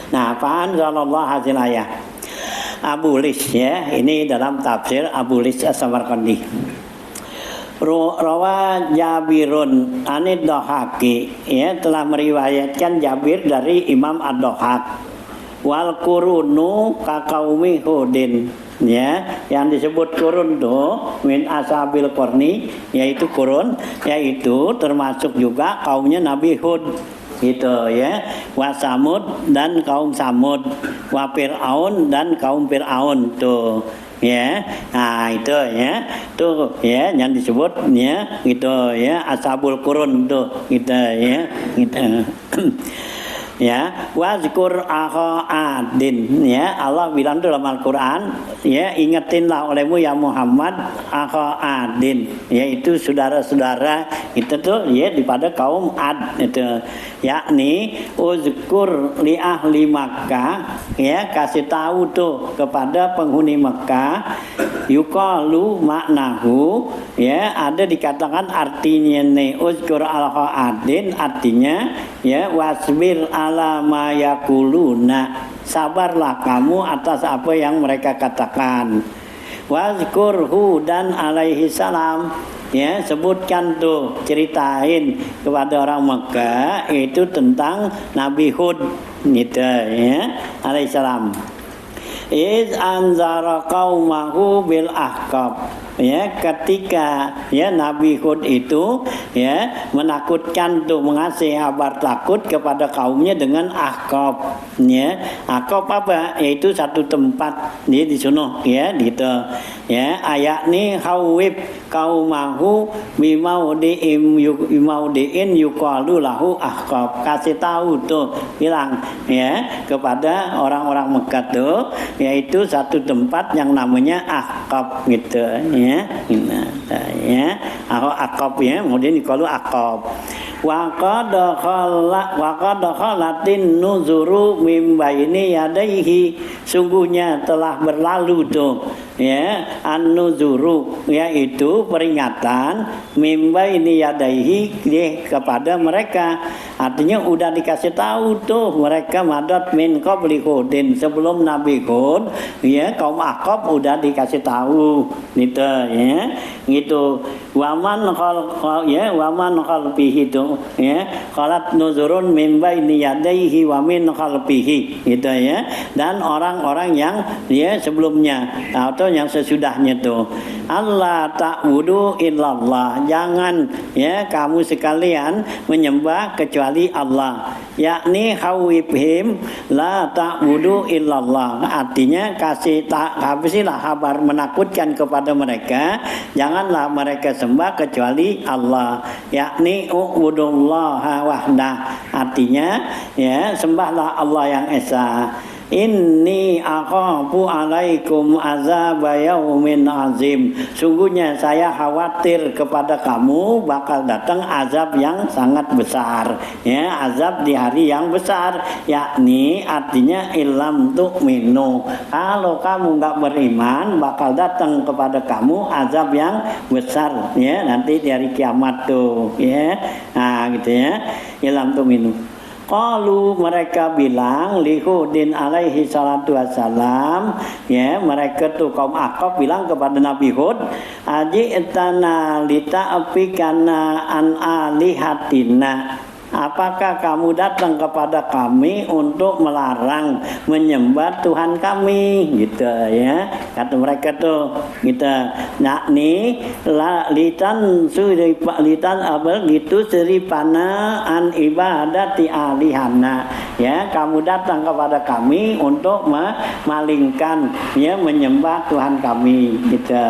Nah, fa'an sallallahu hazil ayah. Abu Lis ya, ini dalam tafsir Abu Lis As-Samarqandi. Rawa Jabirun anid Dohaki ya, telah meriwayatkan Jabir dari Imam Ad-Dohak. Wal kurunu kakaumi Hudin ya, yang disebut kurun tuh min asabil korni, yaitu kurun, yaitu termasuk juga kaumnya Nabi Hud gitu ya. Wa Samud dan kaum Samud, wa Fir'aun dan kaum Fir'aun tuh ya. Nah itu ya tuh ya yang disebut ya gitu ya ashabul kurun tuh gitu ya gitu. Ya, wazkur akha adin ya, Allah bilang dalam Al-Qur'an ya, ingetinlah olehmu ya Muhammad akha adin, yaitu saudara-saudara itu tuh ya daripada kaum Ad itu, yakni uzkur li ahli Makkah ya, kasih tahu tuh kepada penghuni Makkah, yuqalu maknahu ya, ada dikatakan artinya nih uzkur akha adin, artinya ya wasbir ala ma yakuluna, sabarlah kamu atas apa yang mereka katakan. Wazkur Hudan alaihi salam ya, sebutkan tuh, ceritain kepada orang Mekah itu tentang Nabi Hud gitu ya alaihi salam. Iz anzara qaumahu bil ahqab ya, ketika ya Nabi Hud itu ya menakutkan tuh, mengasih kabar takut kepada kaumnya dengan Ahqab ya. Ahqab apa? Yaitu satu tempat dia di sono ya gitu ya. Ayat ni hawib qaumahu bimaudiin yuqalu lahu Ahqab, kasih tahu tuh, bilang ya kepada orang-orang Mekah tuh, yaitu satu tempat yang namanya Ahqab gitu ya. Ya, Ahqab ya, kemudian dikalu Ahqab. Wa qad khalatin nuzuru mim baini yadaihi, sungguhnya telah berlalu tuh ya an-nuzuru yaitu peringatan mimba ini yadaihi kepada mereka, artinya udah dikasih tahu tuh mereka madat min qabli Hudin, sebelum Nabi Hud ya kaum Ahqaf udah dikasih tahu gitu ya gitu. Waman khalfihi itu ya qalat nuzurun mimba ini yadaihi wa min khalfihi gitu ya, dan orang-orang yang ya sebelumnya atau yang sesudahnya tuh. Allah ta'budu illallah, jangan ya kamu sekalian menyembah kecuali Allah, yakni khawifhim la ta'budu illallah, artinya kasihlah kabar menakutkan kepada mereka, janganlah mereka sembah kecuali Allah, yakni u'budullaha wahdah, artinya ya sembahlah Allah yang esa. Inni akhafu alaikum azab yaumin azim, sungguhnya saya khawatir kepada kamu bakal datang azab yang sangat besar ya, azab di hari yang besar, yakni artinya ilam tu'minu, kalau kamu enggak beriman bakal datang kepada kamu azab yang besar ya nanti di hari kiamat tuh ya. Nah gitu ya, ilam tu'minu. Qalu, mereka bilang li Hudin alaihi salatu wassalam ya, mereka tuh kaum Ahqaf bilang kepada Nabi Hud, aji'tana lita'fikana an alihatina, apakah kamu datang kepada kami untuk melarang menyembah Tuhan kami gitu ya, kata mereka tuh gitu. Yakni litan seripana an ibadati alihana ya, kamu datang kepada kami untuk memalingkan ya menyembah Tuhan kami gitu.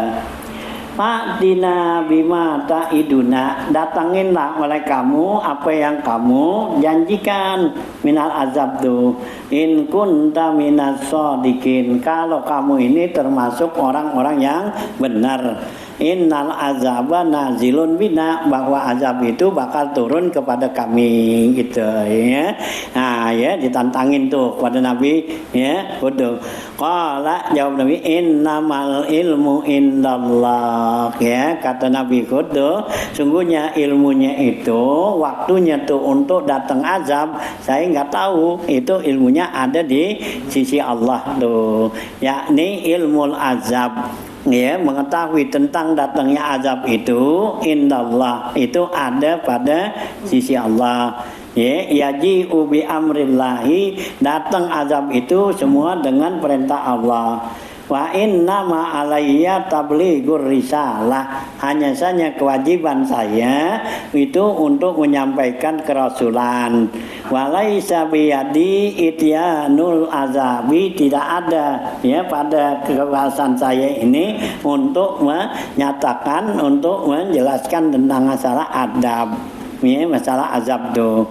Fa'tina bima ta'iduna, datanginlah oleh kamu apa yang kamu janjikan minal azab tuh, in kunta minas shodiqin, kalau kamu ini termasuk orang-orang yang benar. Innal azaba nazilun bina, bahwa azab itu bakal turun kepada kami gitu ya. Nah ya ditantangin tuh pada Nabi ya. Betul. Qala, jawab Nabi, innamal ilmu indallah ya, kata Nabi Hud tuh, sungguhnya ilmunya itu waktunya tuh untuk datang azab saya nggak tahu, itu ilmunya ada di sisi Allah tuh, yakni ilmul azab ya, mengetahui tentang datangnya azab itu indallah, itu ada pada sisi Allah ya. Yaji'u bi amrillahi, datang azab itu semua dengan perintah Allah. Wa inna ma alayya tablighur risalah, hanya saja kewajiban saya itu untuk menyampaikan kerasulan. Walaisa biyadi ityanul azabi, tidak ada ya pada kekuasaan saya ini untuk menyatakan, untuk menjelaskan tentang masalah adab ya, masalah azab tuh.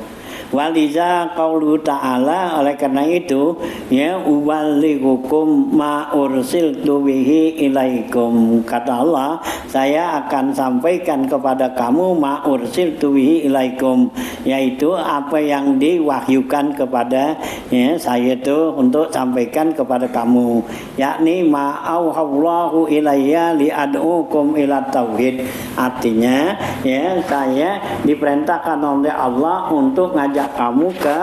Waliza qaulu ta'ala, oleh karena itu ya uballighukum ma ursiltu bihi ilaikum, kata Allah saya akan sampaikan kepada kamu ma ursiltu bihi ilaikum, yaitu apa yang diwahyukan kepada ya, saya itu untuk sampaikan kepada kamu, yakni ma auhallahu ilayya li'ad'ukum ila tauhid, artinya ya saya diperintahkan oleh Allah untuk ngajak kamu ke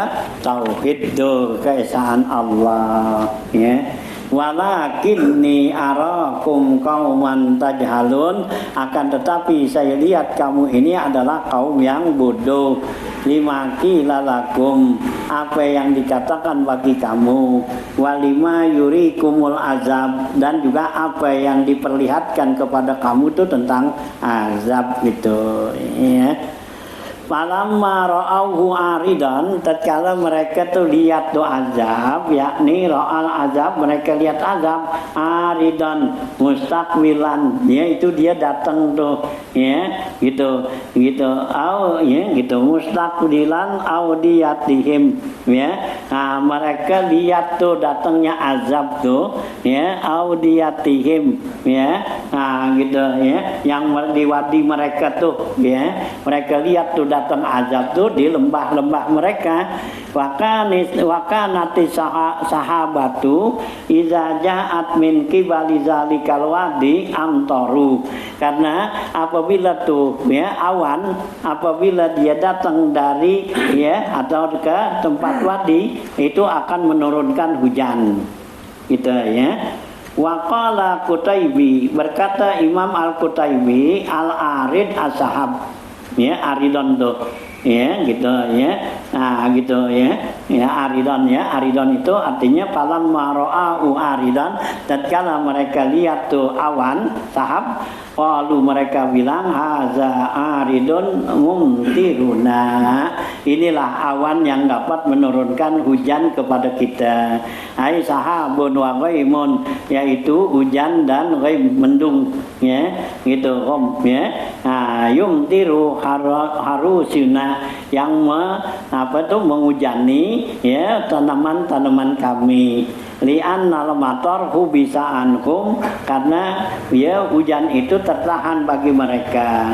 tauhid tuh, keesaan Allah ya. Walakinni arakum qauman tajhalun, akan tetapi saya lihat kamu ini adalah kaum yang bodoh. Lima qilalakum, apa yang dikatakan bagi kamu, walima yurikumul azab, dan juga apa yang diperlihatkan kepada kamu itu tentang azab gitu ya. Falamma ra'auhu aridan, tatkala mereka tuh lihat tuh azab, yakni ra'al azab, mereka lihat azab aridan mustaqbilan ya, itu dia datang tuh ya gitu au ya gitu mustaqbilan audiyatihim ya. Nah mereka lihat tuh datangnya azab tuh ya, audiyatihim ya. Nah gitu ya, yang di wadi mereka tuh ya, mereka lihat tuh datang azab tuh di lembah-lembah mereka. Wakanati sahabatu iza ja'at min qibali zalikal wadi amtaru. Karena apabila tuh ya awan, apabila dia datang dari ya atau ke tempat wadi, itu akan menurunkan hujan. Gitu ya. Waqala Qutaibi, berkata Imam Al-Qutaibi, al-arid as-sahab, ya aridon tuh, ya gitu ya, nah gitu ya, aridon ya, aridon itu artinya falam maro'au aridon, tatkala mereka lihat tuh awan sahab, lalu mereka bilang haza aridon mumtiruna, inilah awan yang dapat menurunkan hujan kepada kita. Ai sahabun wa ghaimun, yaitu hujan dan ghaib, mendung ya gitu ya. Nah, yumtiru harusuna, yang menghujani ya tanaman-tanaman kami. Li'annal matar hubisa anhum, karena ya hujan itu tertahan bagi mereka.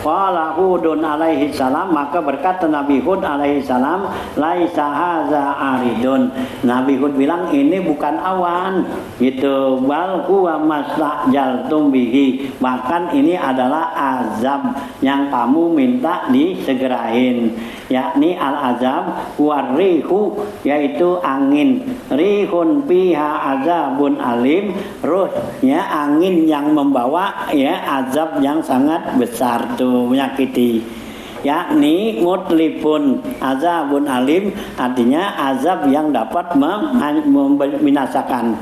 Qala Hudun alaihi salam, maka berkata Nabi Hud alaihi salam, laisa haza aridun. Nabi Hud bilang ini bukan awan gitu, bal huwa mastajaltum bihi, bahkan ini adalah azab yang kamu minta disegerain, yakni al azab warihu, yaitu angin, rihun fiha azabun alim, ruh ya angin yang membawa ya azab yang sangat besar tuh, menyakiti, yakni mutlifun azabun alim, artinya azab yang dapat membinasakan.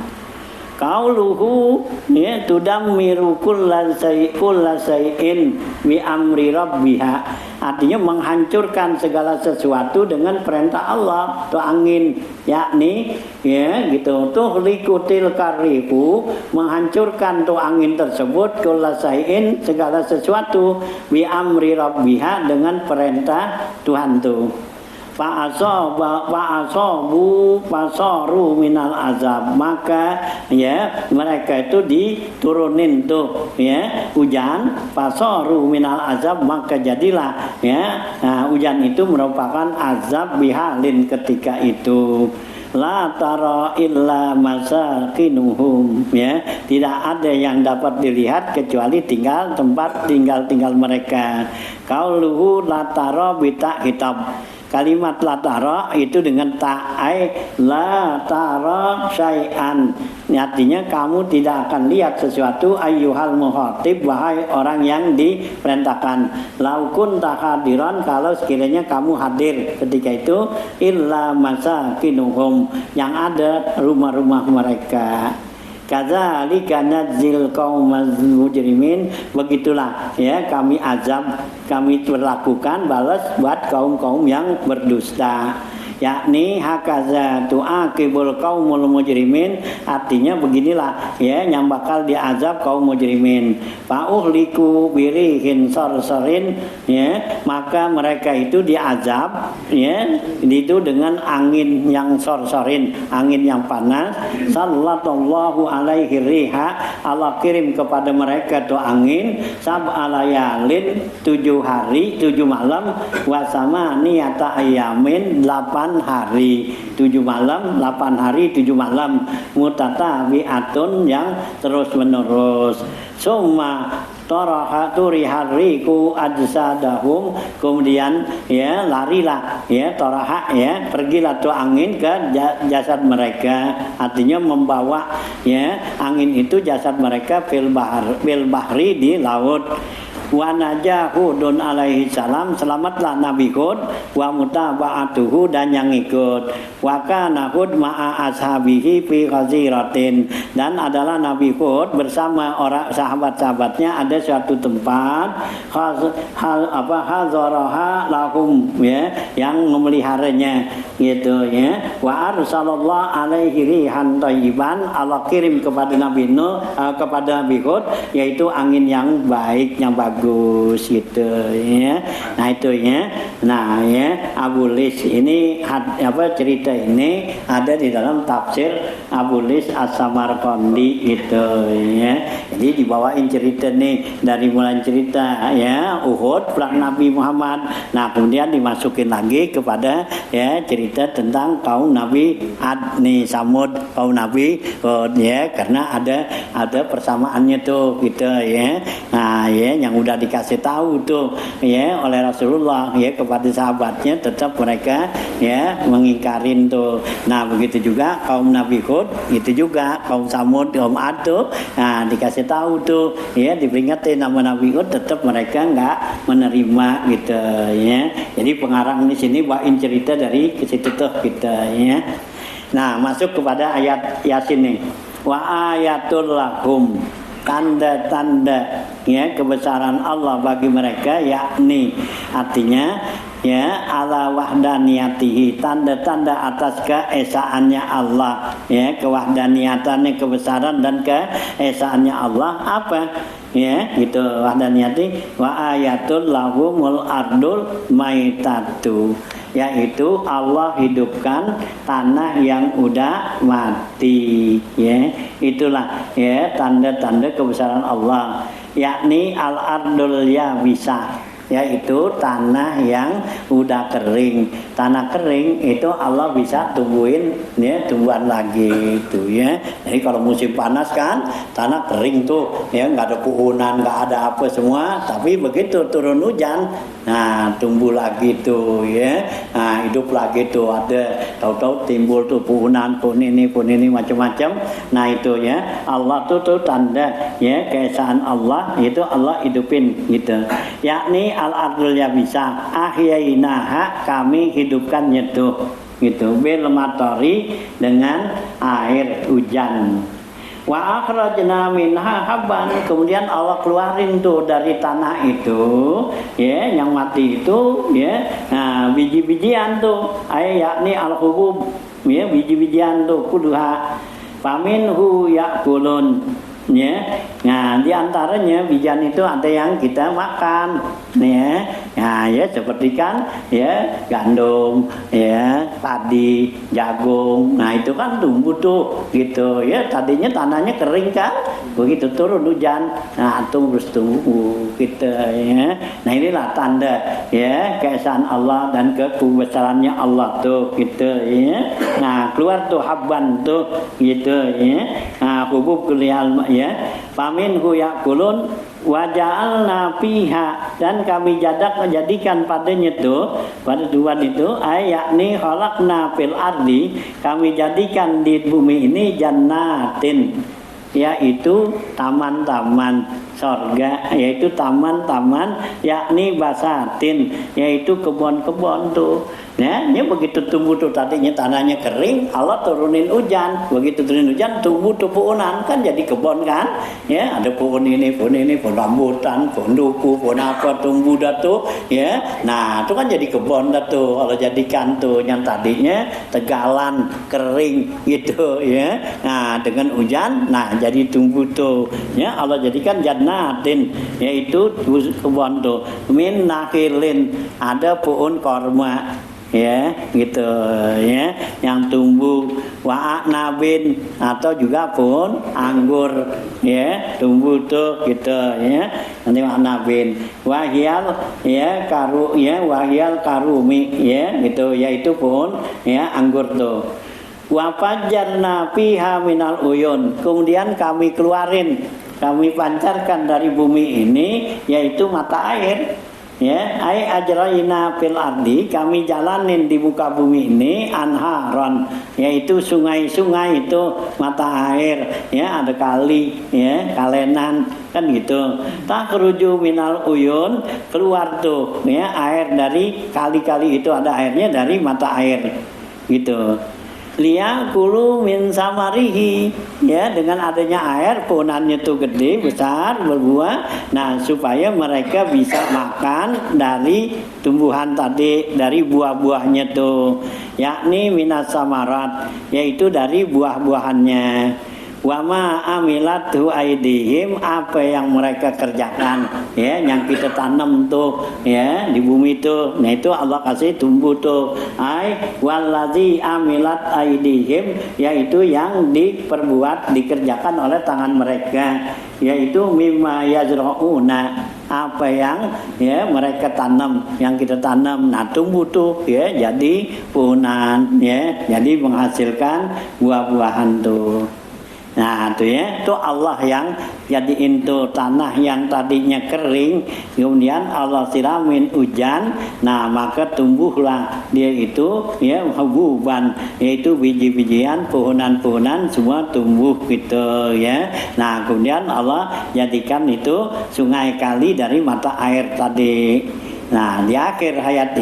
Qauluhu ya tudammiru kullasai'in bi amri rabbiha, artinya menghancurkan segala sesuatu dengan perintah Allah, itu angin, yakni ya gitu tuh likutil karihu, menghancurkan tuh angin tersebut, kullasai'in segala sesuatu, bi amri rabbiha dengan perintah Tuhan tuh. Fa'asobu fasoru minal azab, maka ya mereka itu diturunin tuh ya hujan, fasoru minal azab, maka jadilah ya hujan itu merupakan azab bihalin ketika itu. La tara illa masakinuhum, ya tidak ada yang dapat dilihat kecuali tempat tinggal mereka. Qauluhu la tara bita kitab, kalimat la tara itu dengan ta'ai la tara syai'an, artinya kamu tidak akan lihat sesuatu, ayyuhal muhatib, wahai orang yang diperintahkan. Laukun tahadiran, kalau sekiranya kamu hadir ketika itu, illa masakinuhum, yang ada rumah-rumah mereka. Kadzalika nadzil qaumaz mujrimin, begitulah ya kami azab, kami berlakukan balas buat kaum-kaum yang berdusta. Yakni hakaza tu'aqibul qaumul mujrimin, artinya beginilah ya yang bakal diazab kaum mujrimin. Fa'uhliku birihin sarsarin, ya maka mereka itu diazab ya itu dengan angin yang sarsarin, angin yang panas. Sallallahu alaihi riha, Allah kirim kepada mereka tuh angin sab'alayalin, 7 hari 7 malam, wasama niyata ayamin, 8 hari 7 malam, 8 hari 7 malam, mutatabi'atun, yang terus menerus. Summa torahatu rihariku ajsadahum, kemudian ya larilah ya toraha ya pergilah tuh angin ke jasad mereka, artinya membawa ya angin itu jasad mereka fil bahri, di laut. Wa naja Hudun alaihi salam, selamatlah Nabi Hud, wa mutaba'atuhu, dan yang ikut. Wa kana Hud ma'a ashabihi fi ghaziratin, dan adalah Nabi Hud bersama orang sahabat-sahabatnya ada suatu tempat hazaraha lahum ya yang memeliharanya gitu ya. Wa arsalallahu alaihi rihan thayyiban, Allah kirim kepada Nabi Nuh kepada Nabi Hud yaitu angin yang baik, yang bagus. bagus gitu ya. Nah itu ya. Nah ya Abu Lis ini cerita ini ada di dalam tafsir Abu Lis As-Samarqandi gitu ya. Jadi dibawain cerita nih dari mulai cerita ya Uhud perang Nabi Muhammad. Nah kemudian dimasukin lagi kepada ya cerita tentang kaum Nabi Ad nih Samud kaum Nabi Hud ya karena ada persamaannya tuh gitu ya. Nah ya yang udah dikasih tahu tuh ya oleh Rasulullah ya kepada sahabatnya tetap mereka ya mengingkarin tuh. Nah begitu juga kaum Nabi Hud itu juga kaum Samud kaum Ad tuh nah dikasih tahu tuh ya diperingatin nama Nabi Hud tetap mereka nggak menerima gitu ya. Jadi pengarang di sini bawain cerita dari ke situ tuh gitu ya. Nah masuk kepada ayat Yasin nih. Wa ayatul lahum tanda-tanda ya kebesaran Allah bagi mereka yakni artinya ya ala wahdaniyatihi tanda-tanda atas keesaannya Allah ya kewahdaniyatannya kebesaran dan keesaannya Allah apa ya gitu wahdaniyati wa ayatul lahumul ardul maitatu yaitu Allah hidupkan tanah yang udah mati ya itulah ya tanda-tanda kebesaran Allah yakni al-ardul yabisah yaitu tanah yang udah kering. Tanah kering itu Allah bisa tumbuhin ya tumbuhan lagi itu ya. Jadi kalau musim panas kan tanah kering tuh ya nggak ada puhunan nggak ada apa semua. Tapi begitu turun hujan, nah tumbuh lagi tuh ya. Nah hidup lagi tuh ada tahu-tahu timbul tuh puhunan pun ini macam-macam. Nah itu ya Allah tuh tanda ya keesaan Allah itu Allah hidupin gitu. Yakni al-ardul yabisa ahyainaha kami hidupkannya tuh gitu bil matori dengan air hujan wa akhrajna minha habban kemudian Allah keluarin tuh dari tanah itu ya yang mati itu ya nah biji-bijian tuh yakni al-hubub ya biji-bijian tuh kuduha faminhu yakulun ya. Nah, di antaranya bijian itu ada yang kita makan ya. Nah, ya seperti kan ya gandum, ya padi, jagung. Nah, itu kan tumbuh tuh gitu ya. Tadinya tanahnya kering kan. Begitu turun hujan, nah terus tumbuh gitu ya. Nah, inilah tanda ya keesaan Allah dan kebesarannya Allah tuh gitu ya. Nah, keluar tuh habban tuh gitu ya. Nah, hubub kuliah ya paminhu yakulun wa ja'alna fiha dan kami jadikan padanya tuh pada tuan itu yakni khalaqna fil ardi kami jadikan di bumi ini jannatin yaitu taman-taman sorga yaitu taman-taman yakni basatin yaitu kebun-kebun tuh ya ini begitu tumbuh tuh tadinya tanahnya kering Allah turunin hujan begitu turunin hujan tumbuh tuh pohonan kan jadi kebun kan ya ada pohon ini pohon rambutan pohon duku pohon apa tumbuh dah tuh ya nah itu kan jadi kebun dah tuh kalau jadikan tuh yang tadinya tegalan kering gitu ya nah dengan hujan nah jadi tumbuh tuh ya Allah jadikan jannatin yaitu kebun tuh min nakhilin ada pohon korma ya gitu ya yang tumbuh wa'nabin atau juga pohon anggur ya tumbuh tuh gitu ya nanti wa'nabin wahyal ya karu ya wahyal karumi ya gitu yaitu pohon ya anggur tuh wa fajjarna fiha minal uyun kemudian kami keluarin kami pancarkan dari bumi ini yaitu mata air ya ai ajraina fil ardi kami jalanin di muka bumi ini anharon yaitu sungai-sungai itu mata air ya ada kali ya kalenan kan gitu takhruju minal uyun keluar tuh ya air dari kali-kali itu ada airnya dari mata air gitu liyakulu min samarihi ya dengan adanya air pohonannya tuh gede besar berbuah nah supaya mereka bisa makan dari tumbuhan tadi dari buah-buahnya tuh yakni minas samarat yaitu dari buah-buahannya wa ma amilatu aidihim, apa yang mereka kerjakan, ya, yang kita tanam tuh, ya, di bumi tuh, nah itu Allah kasih tumbuh tuh. Ai wallazi amilat aidihim, yaitu yang diperbuat, dikerjakan oleh tangan mereka, yaitu mimma yazrauna, apa yang, ya, mereka tanam, yang kita tanam, nah tumbuh tuh, ya, jadi punan, ya, jadi menghasilkan buah-buahan tuh. Nah itu, ya, itu Allah yang jadiin tuh tanah yang tadinya kering, kemudian Allah siramin hujan, nah maka tumbuhlah dia itu, ya, hububan, yaitu biji-bijian, pohonan-pohonan semua tumbuh gitu, ya. Nah kemudian Allah jadikan itu sungai kali dari mata air tadi. Nah di akhir ayat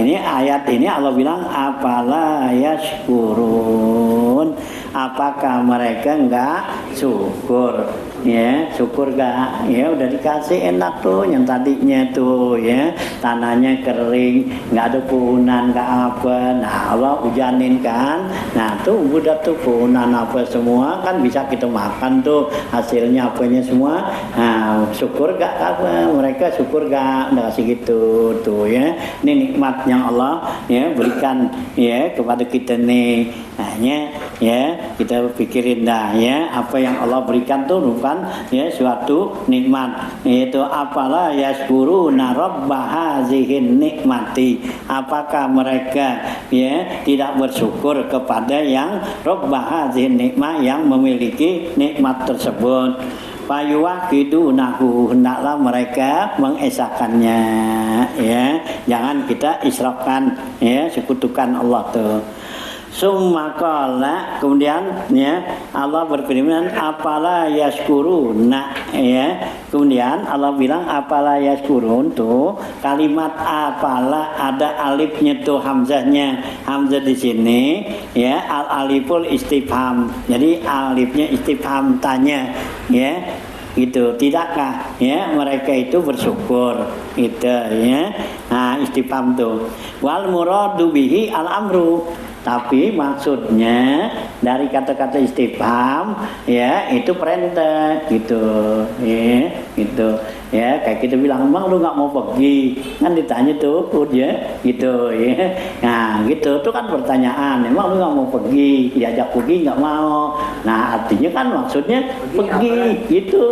ini Allah bilang apala yashkurun, apakah mereka enggak syukur, ya, syukur gak, ya, udah dikasih enak tuh, yang tadinya tuh, ya, tanahnya kering, nggak ada pohonan, nggak apa, nah Allah hujanin kan, nah tuh udah tuh pohonan apa semua kan bisa kita makan tuh, hasilnya apanya semua, nah syukur gak apa, mereka syukur gak, udah kasih gitu tuh, ya, ini nikmat yang Allah, ya, berikan, ya, kepada kita nih, hanya, ya, kita pikirin dah, ya, apa yang Allah berikan tuh bukan, ya, suatu nikmat, yaitu apalah yashkuruna rabba hazihin nikmati, apakah mereka, ya, tidak bersyukur kepada yang rabba hazihin nikmat, yang memiliki nikmat tersebut. Fayuwahidunahu, hendaklah mereka mengesakannya, ya, jangan kita israfkan, ya, sekutukan Allah tuh. Summa qala, kemudian, ya, Allah berfirman apala yashkuruna, ya, kemudian Allah bilang apala yashkurun tuh, kalimat apala ada alifnya tuh, hamzahnya, hamzah di sini, ya, al aliful istifham, jadi alifnya istifham, tanya, ya, gitu, tidakkah, ya, mereka itu bersyukur, gitu, ya, nah istifham tuh, wal muradu bihi al amru, tapi maksudnya dari kata-kata istifham, ya, itu perintah, gitu, ya, gitu, ya, kayak kita bilang, emang lu nggak mau pergi, kan ditanya tuh, ya, gitu, ya, nah, gitu, itu kan pertanyaan, emang lu nggak mau pergi, diajak pergi nggak mau, nah, artinya kan maksudnya pergi, gitu,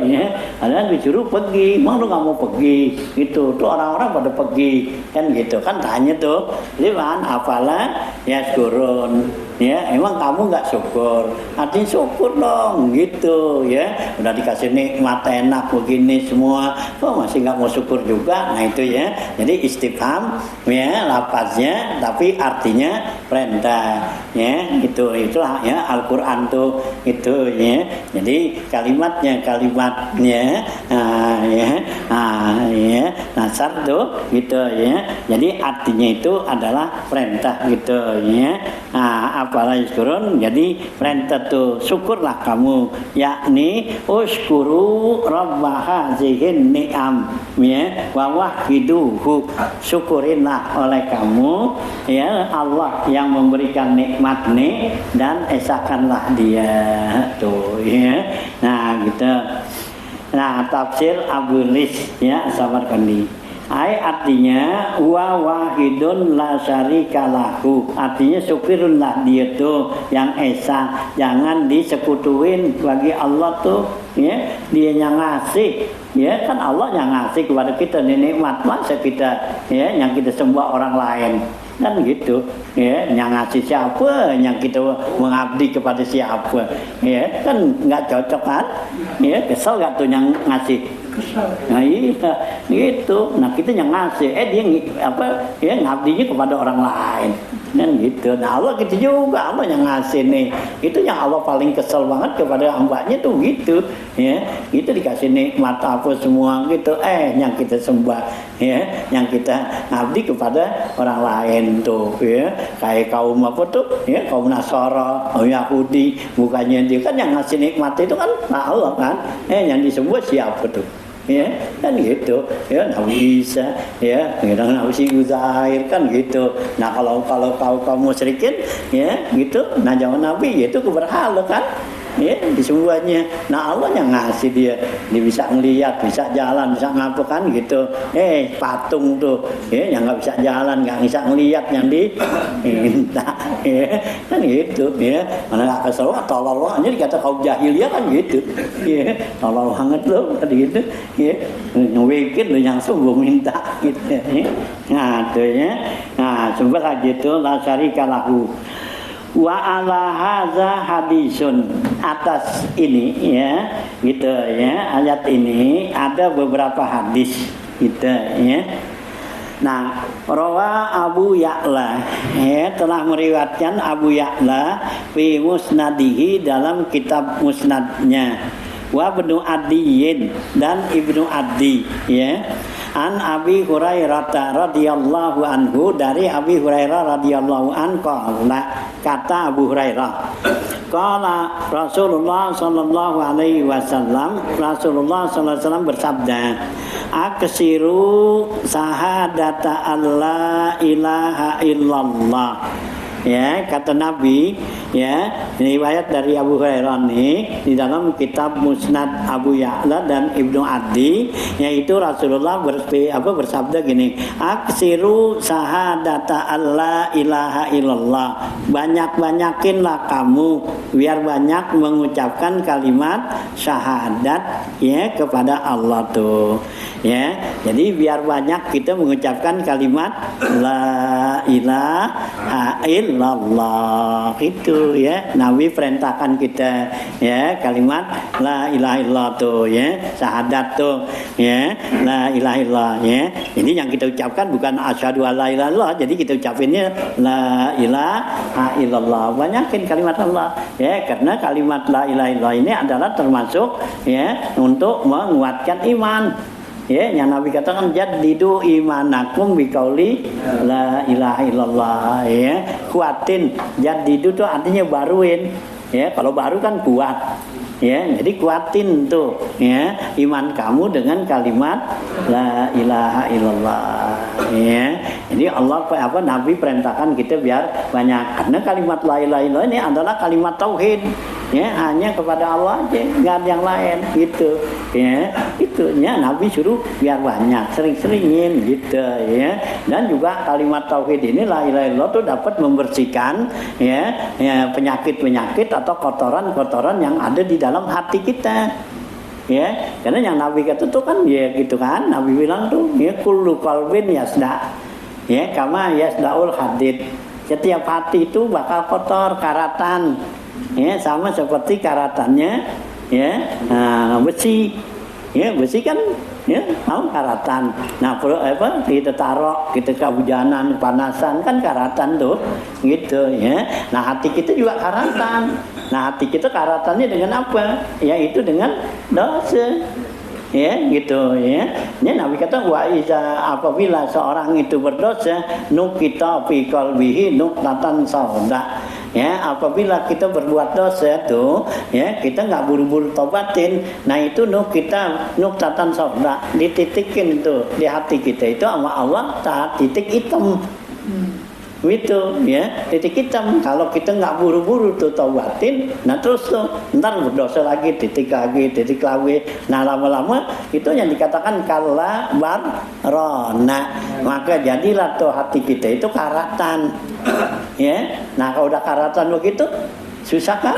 ya, ada disuruh pergi, emang lu nggak mau pergi, gitu, tuh orang-orang pada pergi, kan gitu, kan tanya tuh, jadi kan, apalah yashkurun, ya, emang kamu nggak syukur, artinya syukur dong, gitu, ya, udah dikasih nikmat enak begini semua, kok masih nggak mau syukur juga, nah itu, ya, jadi istifham, ya, lafaznya, tapi artinya perintah, ya, itulah, ya, Al-Quran tuh, itu, ya, jadi kalimatnya, ya, nasar tuh, gitu, ya, jadi artinya itu adalah perintah, gitu, ya, apalah yashkurun, jadi perintah tuh, syukurlah kamu, yakni uskuru rabba hazihin ni'am, ya, wa wahiduhu, syukurinlah oleh kamu, ya, Allah yang memberikan nikmat nih, dan esakanlah dia tuh, ya, nah gitu. Nah tafsir Abulis, ya, Samarkandi, artinya wa wahidun la syarika lahu, artinya syukurlah dia tuh yang esa, jangan disekutuin bagi Allah tuh, ya, dia yang ngasih, ya, kan Allah yang ngasih kepada kita nikmat, masa kita, ya, yang kita sembah orang lain, kan gitu, ya, yang ngasih siapa, yang kita mengabdi kepada siapa, ya, kan nggak cocok kan, ya, kesel gak tuh yang ngasih, nah iya, gitu, nah kita yang ngasih, dia apa, ya, ngabdinya kepada orang lain, kan gitu, nah Allah gitu juga, Allah yang ngasih nih, itu yang Allah paling kesel banget kepada hambanya tuh, gitu, ya, gitu, dikasih nikmat apa semua, gitu, yang kita sembah, ya, yang kita ngabdi kepada orang lain tuh, ya, kayak kaum apa tuh, ya, kaum Nasara, Yahudi, bukannya dia kan yang ngasih nikmat itu kan Allah kan, yang disembah siapa tuh, ya, kan gitu, ya, Nabi Isa, ya, Nabi Uzair, kan gitu. Nah kalau kaum musyrikin, ya, gitu, nah zaman Nabi, ya, itu keberhala kan, ya semuanya. Nah Allah yang ngasih dia bisa ngelihat, bisa jalan, bisa ngapa kan gitu. Patung tuh, yang nggak bisa jalan, nggak bisa ngelihat, yang diminta, kan gitu, mana nggak kesel, tolol aja dikata kaum jahiliyah kan gitu, tolol banget loh, kan gitu, ngewikin lo yang sungguh minta, gitu, nah tuh ya, nah coba gitu, la syarika lahu. Wa ala hadza hadisun, atas ini ya gitu ya, ayat ini ada beberapa hadis gitu ya. Nah, rawa Abu Ya'la telah meriwayatkan Abu Ya'la fi musnadihi dalam kitab musnadnya, wa Ibnu Adiyin dan Ibnu Adi ya. An Abi Hurairah radhiyallahu anhu, dari Abi Hurairah radhiyallahu anhu kata Abu Hurairah, qala Rasulullah sallallahu alaihi wasallam, Rasulullah sallallahu alaihi wasallam bersabda, aksiru sahadata alla ilaha illallah. Ya, kata Nabi, ya, riwayat dari Abu Hurairah ini di dalam kitab Musnad Abu Ya'la dan Ibnu Adi, yaitu Rasulullah bersabda gini, aksiru sahadata alla ilaha illallah, banyak-banyakinlah kamu biar banyak mengucapkan kalimat syahadat ya kepada Allah tuh. Ya, jadi biar banyak kita mengucapkan kalimat la ilaha illallah itu ya. Nabi perintahkan kita ya kalimat la ilaha illallah tuh ya, syahadat tuh ya, la ilaha illallah ya. Jadi yang kita ucapkan bukan asyhadu alla ilaha illallah, jadi kita ucapinnya la ilaha illallah. Banyakin kalimat Allah ya, karena kalimat la ilaha illallah ini adalah termasuk ya untuk menguatkan iman. Ya, yang Nabi katakan jaddidu imanakum biqauli la ilaha illallah ya. Kuatin, jaddidu itu artinya baruin. Ya, kalau baru kan kuat. Ya, jadi kuatin tuh ya iman kamu dengan kalimat la ilaha illallah. Ya. Jadi Allah Nabi perintahkan kita biar banyak, karena kalimat la ilaha illallah ini adalah kalimat tauhid. Ya, hanya kepada Allah aja, nggak ada yang lain gitu. Ya, itunya Nabi suruh biar banyak, sering-seringin gitu ya. Dan juga kalimat tauhid ini la ilaha illallah itu dapat membersihkan ya penyakit-penyakit atau kotoran-kotoran yang ada di dalam hati kita. Ya, karena yang Nabi kata itu kan ya gitu kan, Nabi bilang tuh ya kullu qalbin yasda. Ya, kama yasdaul hadid. Setiap hati itu bakal kotor, karatan. Ya, sama seperti karatannya ya besi. Ya, besi kan ya mau karatan. Nah, kita taruh, kita kehujanan, panasan kan karatan tuh gitu ya. Nah, hati kita juga karatan. Nah, hati kita karatannya dengan apa? Yaitu dengan dosa. Ya, gitu ya. Ini Nabi kata wa iza, apabila seorang itu berdosa, nukita fi qalbihi nuqtatan sauda. Ya, apabila kita berbuat dosa tuh, ya kita nggak buru-buru tobatin. Nah itu nuqtatan sauda, dititikin tuh di hati kita itu sama Allah titik hitam. Gitu ya, titik hitam. Kalau kita nggak buru-buru tuh taubatin, nah terus tuh ntar berdosa lagi, titik lagi. Nah lama-lama itu yang dikatakan kala barona, maka jadilah tuh hati kita itu karatan. Ya, nah kalau udah karatan begitu susah kan?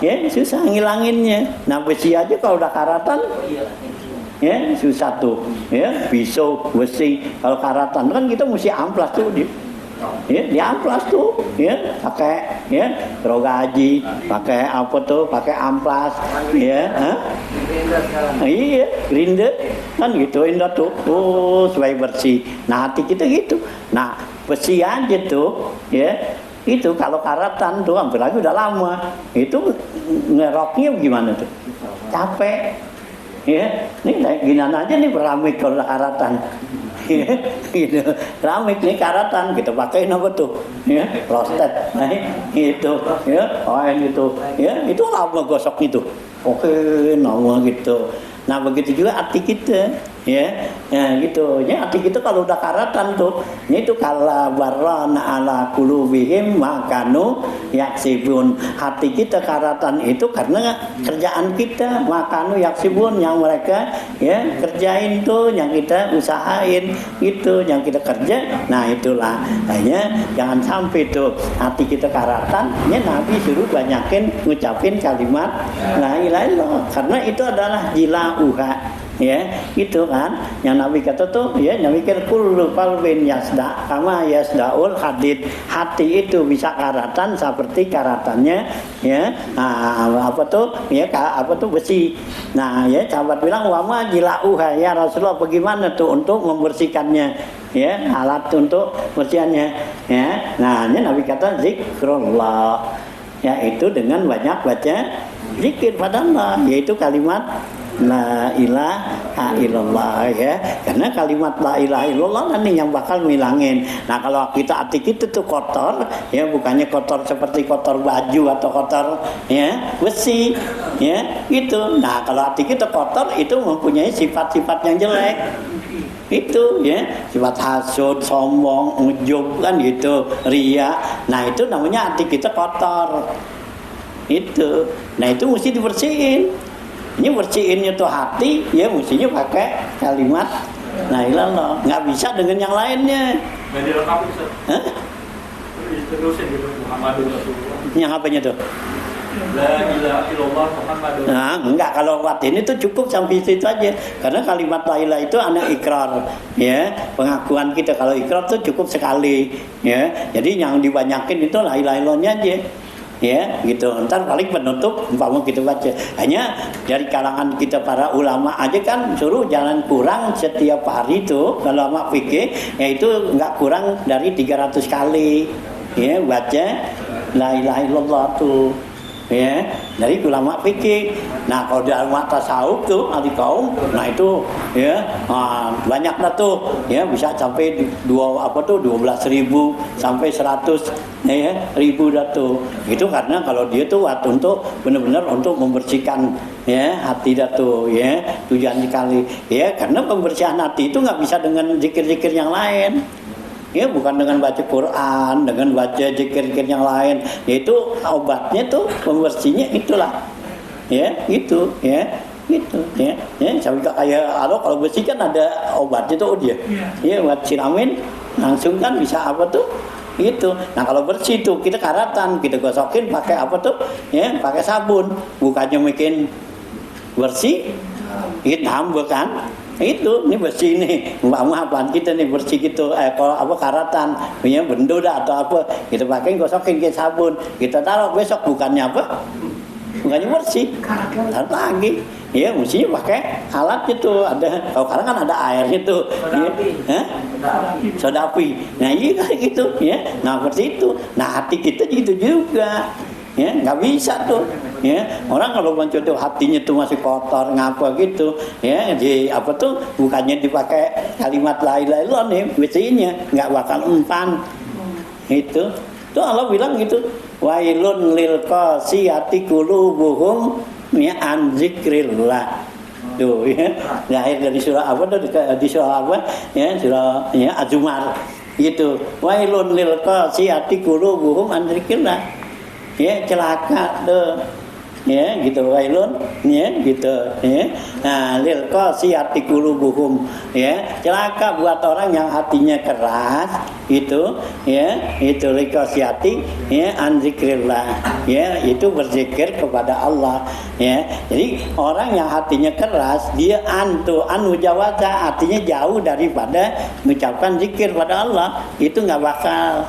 Ya susah ngilanginnya. Nah besi aja kalau udah karatan ya susah tuh. Ya pisau, besi kalau karatan kan kita mesti amplas tuh dia. Ya, diamplas tuh, ya, pakai ya gergaji, pakai apa tuh, pakai amplas, ya, iya, grinder, kan gitu, indah tuh, supaya bersih. Nah hati kita gitu, nah besi aja tuh, ya, itu kalau karatan tuh, hampir lagi udah lama, itu ngeroknya gimana tuh, capek, ya, nih gimana aja nih keramik kalau karatan. Gitu. Keramik nih karatan kita pakai apa tuh ya prostet nah itu ya gitu ya itu lama gosok itu oke nama gitu. Nah begitu juga hati kita ya, gitu. Ya, hati kita kalau udah karatan tuh, itu kala barana ala qulubihim makanu yaksibun. Hati kita karatan itu karena kerjaan kita, makanu yaksibun, yang mereka ya kerjain tuh, yang kita usahain itu, yang kita kerja. Nah itulah, hanya jangan sampai tuh hati kita karatan. Ya Nabi suruh banyakin ngucapin kalimat la ilaha illallah, karena itu adalah jilauha. Ya, itu kan yang Nabi kata tuh, ya Nabi kata kullu qalbin yasda kama yasdaul hadid. Hati itu bisa karatan seperti karatannya ya apa tuh ya apa tuh besi. Nah ya sahabat bilang wama jilauha ya Rasulullah, bagaimana tuh untuk membersihkannya ya, alat untuk bersihkannya ya. Nah ini Nabi kata zikrullah, yaitu dengan banyak baca zikir pada Allah, yaitu kalimat la ilaha illallah ya. Karena kalimat la ilaha illallah nanti yang bakal ngilangin. Nah kalau kita hati kita tuh kotor ya, bukannya kotor seperti kotor baju atau kotor ya besi ya gitu. Nah kalau hati kita kotor itu mempunyai sifat-sifat yang jelek itu ya, sifat hasud, sombong, ujub kan gitu, riya. Nah itu namanya hati kita kotor itu. Nah itu mesti dibersihin. Ini bersihinnya tuh hati, ya mestinya pakai kalimat la ilallah. Nggak bisa dengan yang lainnya. Nggak dilengkapi Ustaz. Hah? Terusin gitu, Muhammadun Rasulullah. Yang apanya tuh? La ilaha illallah Muhammadun. Nah, enggak, kalau buat ini tuh cukup sampai situ aja. Karena kalimat la ilaha itu anak ikrar, ya, pengakuan kita. Kalau ikrar tuh cukup sekali, ya. Jadi yang dibanyakin itu la ilaha illallahnya aja. Ya gitu, ntar paling penutup umpama kita baca. Hanya dari kalangan kita para ulama aja kan suruh jangan kurang setiap hari itu, kalau ulama fikih yaitu nggak kurang dari 300 kali ya baca la ilaha illallah tuh ya, dari ulama fikih. Nah kalau di ulama tasawuf tuh ahli kaum, nah itu ya banyak lah tuh ya, bisa sampai 12.000 sampai 100 ya ribu dah tuh. Itu karena kalau dia tuh waktu untuk benar-benar untuk membersihkan ya hati dah tuh ya, tujuan sekali ya. Karena pembersihan hati itu nggak bisa dengan zikir-zikir yang lain. Ya bukan dengan baca Quran, dengan baca zikir-zikir yang lain. Yaitu obatnya tuh pembersihnya itulah. Ya, gitu ya. Gitu ya. Ya, sampai kayak kalau bersih kan ada obatnya tuh dia. Ya, buat siramin langsung kan bisa apa tuh? Gitu. Nah, kalau bersih tuh kita karatan, kita gosokin pakai apa tuh? Ya, pakai sabun. Bukannya bikin bersih hitam bukan? Itu ini bersih nih, apaan kita nih bersih gitu, kalau apa karatan punya bendo dah atau apa kita pakai gosokin ke sabun, kita taruh besok bukannya apa, bukannya bersih, taruh lagi ya, mestinya pakai alat itu ada. Kalau sekarang kan ada airnya tuh ya, soda api. Nah iya gitu ya, nah seperti itu. Nah hati kita gitu juga ya, nggak bisa tuh ya. Orang kalau mencontoh hatinya tuh masih kotor ngapa gitu ya, di apa tuh bukannya dipakai kalimat la ilaha illallah nih biasanya nggak bakal empan itu tuh. Allah bilang gitu, wailun lil qasiyati qulubuhum ya an zikrillah tuh ya. Lahir dari surah apa tuh, di surah apa ya, surah ya Az-Zumar gitu, wailun lil qasiyati qulubuhum an zikrillah ya, celaka tuh ya gitu, wailun ya gitu ya. Nah lil qasiyati qulubuhum ya, celaka buat orang yang hatinya keras itu ya, itu lil qasiyati ya an zikrillah ya, itu berzikir kepada Allah ya. Jadi orang yang hatinya keras dia anu jawaza, artinya jauh daripada mengucapkan zikir pada Allah, itu nggak bakal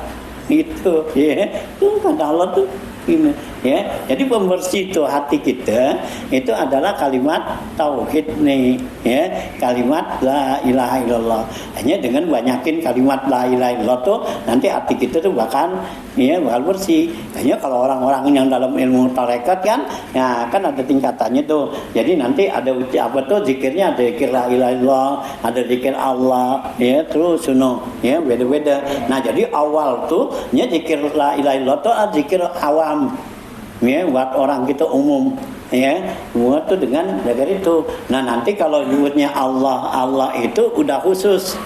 itu ya. Itu pada Allah tuh ini ya. Jadi pembersih itu hati kita itu adalah kalimat tauhid nih ya, kalimat la ilaha illallah. Hanya dengan banyakin kalimat la ilaha illallah tuh nanti hati kita tuh bakal bersih. Hanya kalau orang-orang yang dalam ilmu tarekat kan ya kan ada tingkatannya tuh. Jadi nanti ada apa tuh zikirnya, ada zikir la ilaha illallah, ada zikir Allah ya, terus ya beda-beda. Nah jadi awal tuh ya zikir la ilaha illallah tuh zikir awam ya, buat orang kita umum ya semua tuh dengan itu. Nah nanti kalau nyebutnya Allah itu udah khusus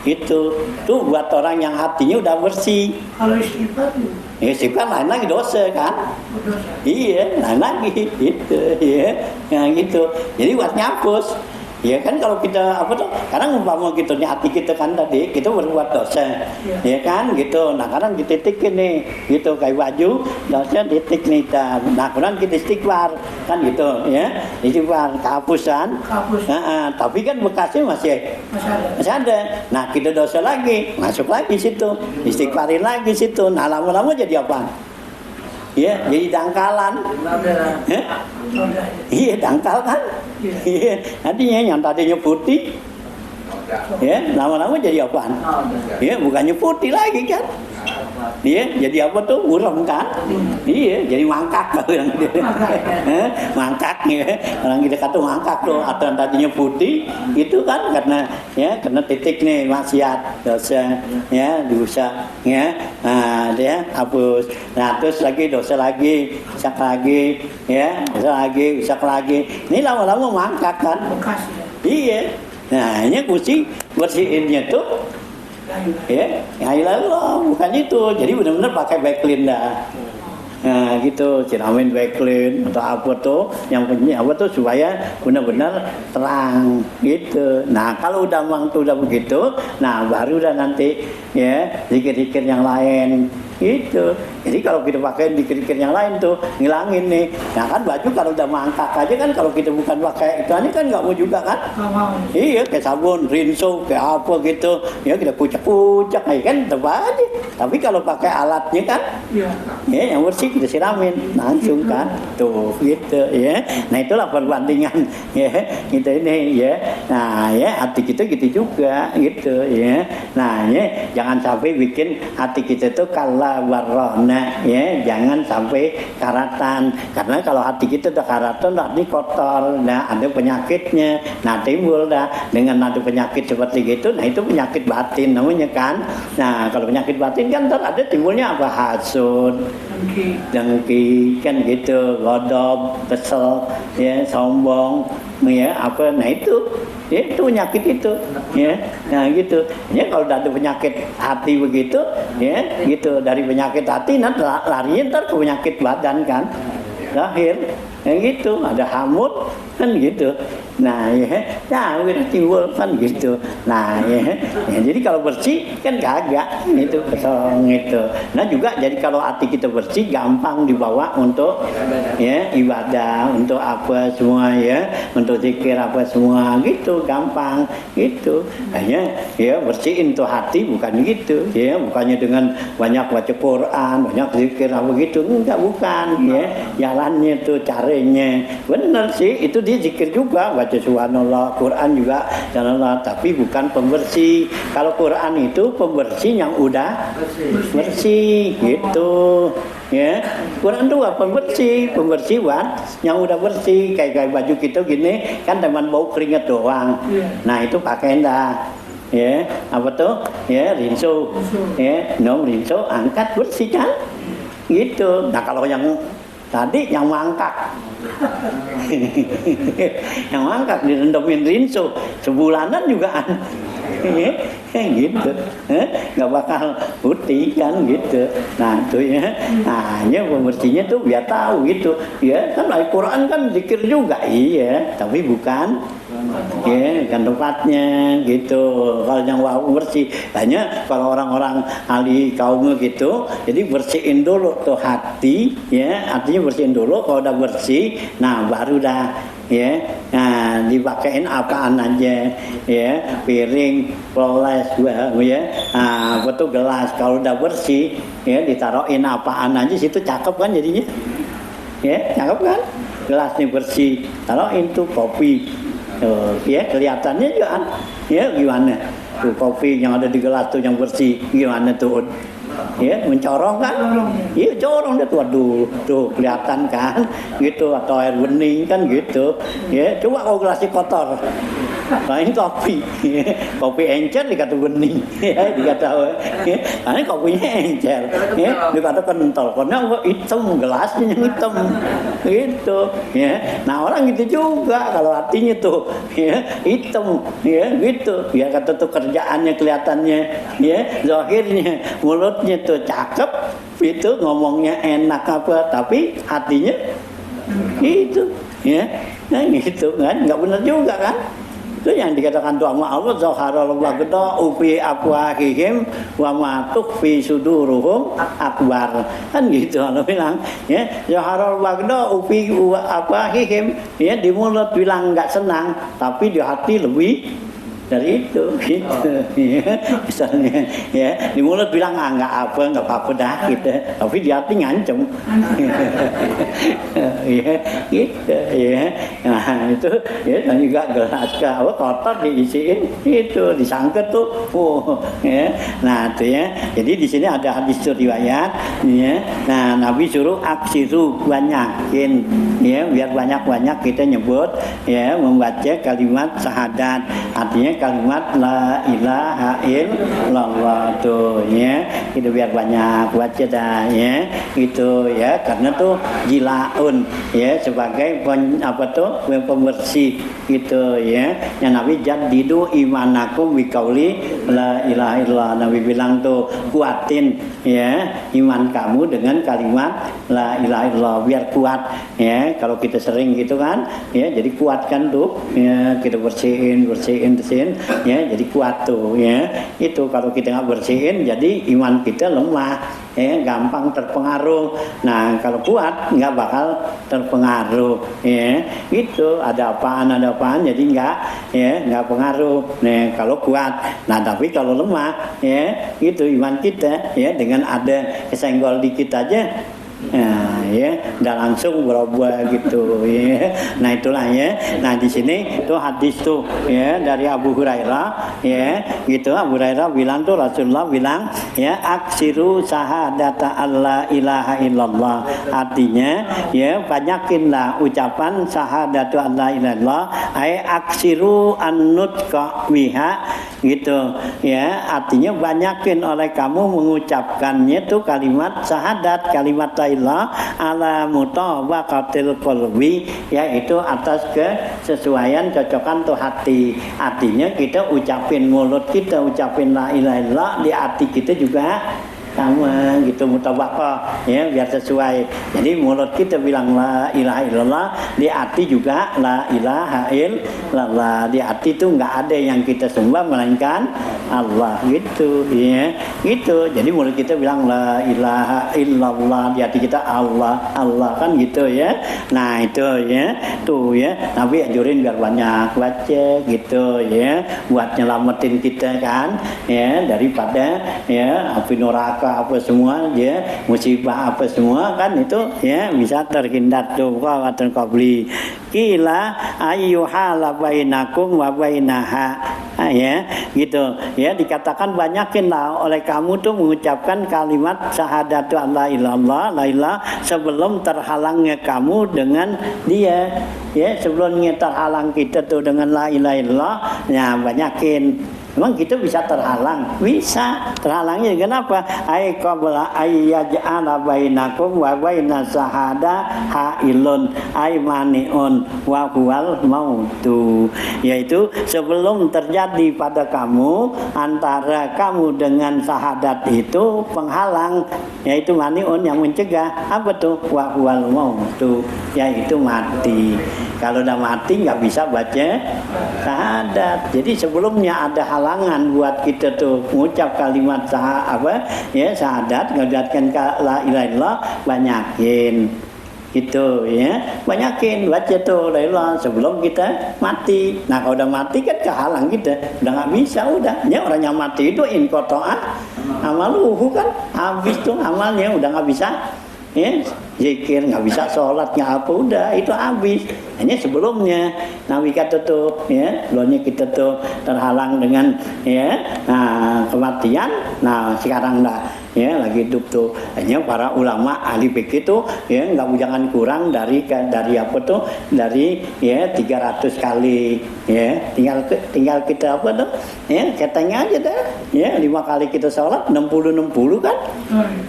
itu tuh buat orang yang hatinya udah bersih. Kalau istighfar Ya istighfar lain lagi dosa kan? dosa. Iya lain lagi gitu ya, nah gitu. Jadi buat nyapus. Ya kan kalau kita kadang umpama gitu nih hati kita kan tadi kita berbuat dosa, ya kan gitu. Nah kadang dititikin nih, gitu kayak baju dosa titik nih, nah kemudian kita istighfar kan gitu, ya istighfar kehapusan. Tapi kan bekasnya masih ada. Nah kita dosa lagi, masuk lagi situ, istighfarin lagi situ. Nah lama-lama jadi apa? Ya, jadi dangkalan. Iya, dangkal kan? Iya, artinya yang tadinya putih, ya, lama-lama jadi apaan? Ya, bukannya putih lagi kan? Iya, jadi apa tuh? Buram kan? Iya, jadi mangkak kalau yang mangkak ya. Orang kita kata mangkak tuh, atau yang tadinya putih itu kan karena titik nih maksiat, dosa, ya, dosa, ya. Nah, dia hapus. Nah, terus lagi dosa lagi, usak lagi, ya, dosa lagi, usak lagi. Ini lama-lama mangkak kan? Iya. Nah, ini mesti bersihinnya tuh. Ya, ilah bukan itu. Jadi benar-benar pakai backlink dah. Nah, gitu, ciramin backlink atau apa tuh, yang penting apa tuh supaya benar-benar terang gitu. Nah, kalau udah begitu, nah baru udah nanti ya zikir-zikir yang lain gitu. Jadi kalau kita pakai zikir-zikir yang lain tuh ngilangin nih. Nah kan baju kalau udah mangkak aja kan, kalau kita bukan pakai itu aja kan nggak mau juga kan? Iya, kayak sabun, rinso, kayak apa gitu. Ya kita kucak-kucak aja kan tetap aja. Tapi kalau pakai alatnya kan, ya yang bersih kita siramin langsung kan, tuh gitu ya. Nah itulah perbandingan ya kita ini ya. Nah ya hati kita gitu juga gitu ya. Nah ya jangan sampai bikin hati kita tuh kalah warna ya, jangan sampai karatan. Karena kalau hati kita udah karatan nanti kotor, nah ada penyakitnya. Nah timbul dah dengan ada penyakit seperti gitu. Nah itu penyakit batin namanya kan. Nah kalau penyakit batin kan ada timbulnya apa? Hasud, dengki kan gitu, godop, kesel, ya, sombong, ya apa? Nah itu penyakit itu, ya. Nah gitu. Ya kalau udah ada penyakit hati begitu, ya gitu, dari penyakit hati nanti larinya ntar ke penyakit badan kan, lahir, ya gitu. Ada hamut kan gitu. Nah ya udah timbul kan gitu. Nah ya jadi kalau bersih kan kagak itu kosong itu. Nah juga jadi kalau hati kita bersih gampang dibawa untuk ya ibadah, untuk apa semua ya, untuk zikir apa semua gitu, gampang gitu. Hanya ya bersihin tuh hati bukan gitu ya, bukannya dengan banyak baca Quran, banyak zikir apa gitu, enggak, bukan ya. Jalannya tuh caranya benar sih, itu dia zikir juga, baca subhanallah, Quran juga subhanallah, tapi bukan pembersih. Kalau Quran itu pembersih yang udah bersih gitu ya. Quran itu pembersih buat yang udah bersih. Kayak baju kita gini kan teman bau keringat doang. Nah itu pakai dah ya, apa tuh ya, rinso ya, rinso, angkat, bersih kan gitu. Nah kalau yang tadi yang mangkak yang mangkak direndamin rinso sebulanan juga gitu, nggak bakal putih kan gitu. Nah itu ya, nah hanya pembersihnya tuh biar tahu gitu ya. Kan Al-Quran kan zikir juga, iya, tapi bukan ya kan tempatnya gitu. Kalau yang bersih hanya kalau orang-orang ahli kaum gitu, jadi bersihin dulu tuh hati ya, artinya bersihin dulu. Kalau udah bersih, nah baru dah ya, nah dipakein apaan aja ya, piring, poles ya, nah betul gelas. Kalau udah bersih ya ditaruhin apaan aja situ, cakep kan jadinya ya, cakep kan, gelasnya bersih, taruhin tuh kopi. Ya kelihatannya juga ya, gimana tuh kopi yang ada di gelas tuh yang bersih gimana tuh ya, mencorong kan, iya corong dia tuh, aduh tuh kelihatan kan gitu, atau air bening kan gitu ya. Coba kalau gelasnya kotor lain kopi. Kopi encer dikata bening, dikata ini kopinya encer, dikata kental, karena hitam gelasnya hitam, gitu. Ya, nah orang gitu juga kalau hatinya tuh, ya hitam, ya gitu. Ya kata tuh kerjaannya kelihatannya, ya zahirnya, mulutnya tuh cakep, itu ngomongnya enak apa, tapi hatinya gitu, ya, nah gitu kan, nggak benar juga kan? Itu yang dikatakan doa Allah zaharul waqda ufi afwahihim wa ma tukhfi suduruhum akbar. Kan gitu Allah bilang, ya, zaharul waqda ufi afwahihim, ya di mulut bilang enggak senang, tapi di hati lebih dari itu gitu. Ya, misalnya ya di mulut bilang enggak apa-apa dah gitu, tapi di hati ngancem. Ya gitu ya. Nah itu ya dan juga gelas kotor diisiin itu disangkut tuh. Ya. Nah itu ya. Jadi di sini ada hadis riwayat ya. Nah Nabi suruh aksiru banyakin ya biar banyak-banyak kita nyebut ya membaca kalimat syahadat. Artinya kalimat la ilaha illallah tuh ya itu biar banyak baca dah ya gitu ya karena tuh jilaun ya sebagai pembersih gitu ya yang Nabi jadidu imanakum biqauli la ilaha illallah. Nabi bilang tuh kuatin ya iman kamu dengan kalimat la ilaha illallah biar kuat ya kalau kita sering gitu kan ya jadi kuatkan tuh ya kita bersihin ya jadi kuat tuh ya itu kalau kita nggak bersihin jadi iman kita lemah ya gampang terpengaruh. Nah kalau kuat nggak bakal terpengaruh ya itu ada apaan jadi nggak pengaruh. Nah kalau kuat nah tapi kalau lemah ya itu iman kita ya dengan ada kesenggol dikit aja nah, ya, udah langsung berubah gitu ya. Nah itulah ya. Nah di sini tuh hadis tuh ya dari Abu Hurairah ya gitu. Abu Hurairah bilang tuh Rasulullah bilang ya aksiru syahadata alla ilaha illallah. Artinya ya banyakinlah ucapan syahadatu alla ilaha illallah ai aksiru annutqa biha gitu ya. Artinya banyakin oleh kamu mengucapkannya tuh kalimat syahadat kalimat la ala mutabaqatil qalbi yaitu atas kesesuaian cocokan tuh hati. Artinya kita ucapin mulut kita ucapin la ilaha illallah di hati kita juga sama gitu mutabaqah ya biar sesuai. Jadi mulut kita bilang la ilaha illallah di hati juga la ilaha illallah. Di hati itu enggak ada yang kita sembah melainkan Allah gitu ya. Gitu. Jadi mulut kita bilang la ilaha illallah di hati kita Allah kan gitu ya. Nah itu ya. Tuh ya. Nabi anjurin biar banyak baca gitu ya buat nyelamatin kita kan ya daripada ya api neraka apa semua ya musibah apa semua kan itu ya bisa terhindar tuh kawatan qabli kila ayyuhala bainakum wa bainaha ya gitu ya dikatakan banyakinlah oleh kamu tuh mengucapkan kalimat syahadatu alla ilallah la ilaha sebelum terhalangnya kamu dengan dia ya sebelumnya terhalang kita tuh dengan la ilaha illallah ya banyakin. Memang kita bisa terhalang, bisa terhalangnya kenapa? Ai qabla ayyaj'ala bainakum wa baina syahada hailun ai maniun wa huwal mautu. Yaitu sebelum terjadi pada kamu antara kamu dengan syahadat itu penghalang yaitu maniun yang mencegah apa tuh wa huwal mautu yaitu mati. Kalau udah mati nggak bisa baca syahadat. Jadi sebelumnya ada halangan buat kita tuh mengucap kalimat syahadat mengucapkan la ilaha illallah banyakin gitu ya banyakin baca tuh la ilaha sebelum kita mati. Nah kalau udah mati kan kehalang kita udah nggak bisa udah ya orang yang mati itu inqata'a amaluhu kan habis tuh amalnya udah nggak bisa ya zikir nggak bisa sholat nggak apa udah itu habis. Hanya sebelumnya Nabi kata tuh ya sebelumnya kita tuh terhalang dengan ya kematian. Nah sekarang lah ya lagi hidup tuh. Hanya para ulama ahli fikih tuh ya jangan kurang dari apa tuh dari ya 300 kali Ya, tinggal kita apa tuh? Ya, katanya aja dah. Ya, 5 kali kita sholat 60 kan?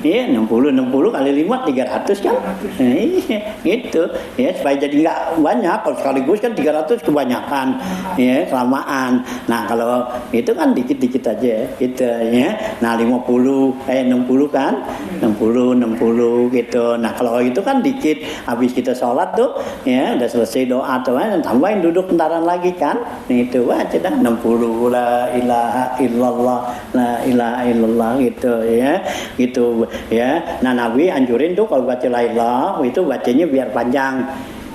Ya, 60 kali 5 300 kan? Iya, gitu. Ya, supaya jadi nggak banyak. Kalau sekaligus kan 300 kebanyakan. Ya, kelamaan. Nah, kalau itu kan dikit-dikit aja gitu ya. Nah, 60 kan? 60 gitu. Nah, kalau itu kan dikit. Habis kita sholat tuh, ya, udah selesai doa tuh, tambahin duduk bentaran lagi kan? Itu aja dah 60 la ilaha illallah la ilaha illallah gitu ya. Gitu ya. Nah, Nabi anjurin tuh kalau baca la ilaha itu bacanya biar panjang.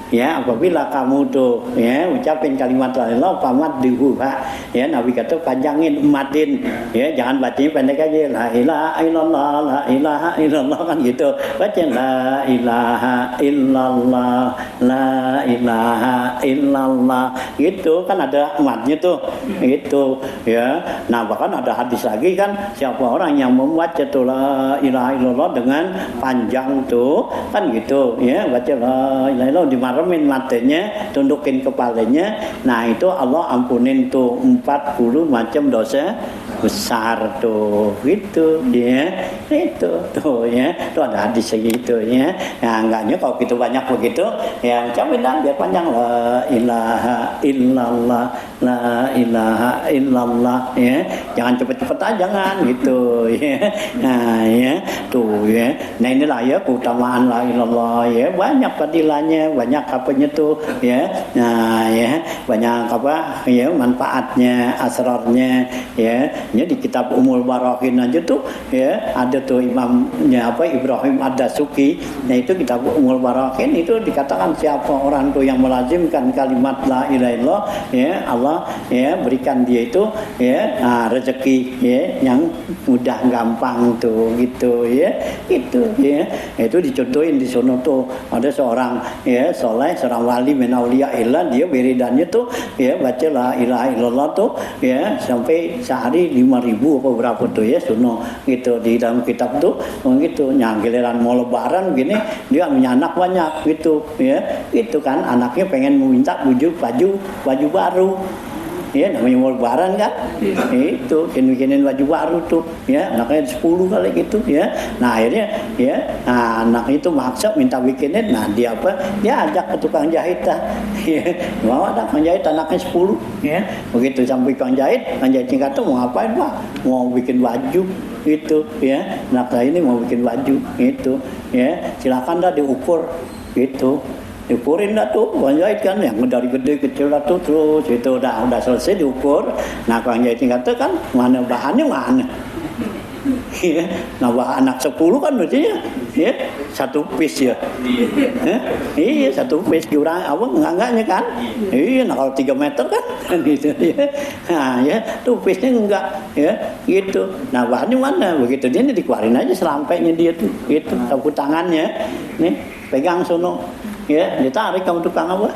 Ya, apabila kamu tuh ya ucapin kalimat la ilaha pamat dihuha ya, Nabi kata panjangin, umatin ya, jangan bacanya pendek aja la ilaha illallah la ilaha illallah kan gitu. Baca la ilaha illallah la ilaha illallah gitu kan, ada umatnya tuh gitu ya. Nah, bahkan ada hadis lagi kan, siapa orang yang membaca tuh la ilaha illallah dengan panjang tuh kan gitu ya, baca la ilaha illallah dimaremin matanya, tundukin kepalanya. Nah, itu Allah ampunin tuh 40 macam dosa besar tuh gitu ya. Itu tuh ya, itu ada hadis gitu ya. Nah, enggaknya kalau gitu banyak begitu ya, ucapin dah biar panjang la ilaha illallah la ilaha illallah ya. Jangan cepet-cepet aja jangan gitu ya. Nah, ya tuh ya. Nah, inilah ya keutamaan la ilallah ya, banyak fadilahnya, banyak apanya tuh ya. Nah, ya banyak apa ya manfaatnya, asrarnya ya. Di kitab Umul Barakhin aja tuh ya, ada tuh imamnya apa Ibrahim Ad-Dasuki. Nah, itu kitab Umul Barakhin itu dikatakan siapa orang tuh yang melazimkan kalimat la ilaha illallah ya, Allah ya berikan dia itu ya rezeki ya yang mudah gampang tuh gitu ya. Itu ya. Itu dicontohin di sono tuh ada seorang ya soleh, seorang wali min auliya illah, dia wiridannya tuh ya baca la ilaha illallah tuh ya sampai sehari 5.000 apa berapa tuh ya sono gitu di dalam kitab tuh gitu. Giliran mau lebaran gini dia punya anak banyak gitu ya, itu kan anaknya pengen meminta baju baru ya, namanya mau lebaran kan itu bikinin baju baru tuh ya, anaknya 10 kali gitu ya. Nah, akhirnya ya anak itu maksa minta bikinin. Nah, dia apa, dia ajak ke tukang jahit dah ya, mau ada tukang jahit anaknya 10 ya, begitu sampai tukang jahit kata mau ngapain Pak, mau bikin baju itu ya, anak saya ini mau bikin baju itu ya, silakan dah diukur gitu. Diukurin dah tuh tukang jahit kan, yang dari gede kecil dah tuh terus itu udah selesai diukur. Nah, tukang jahit kata kan mana bahannya mana ya. Nah, bahan anak 10 kan berarti ya satu piece ya. Iya, satu piece kurang apa enggaknya kan. Iya, nah kalau 3 meter kan gitu ya. Nah, ya tuh piece-nya enggak ya gitu. Nah, bahannya mana begitu, dia dikeluarin aja selampainya dia tuh gitu, sapu tangannya nih pegang sono ya, ditarik kamu tukang apa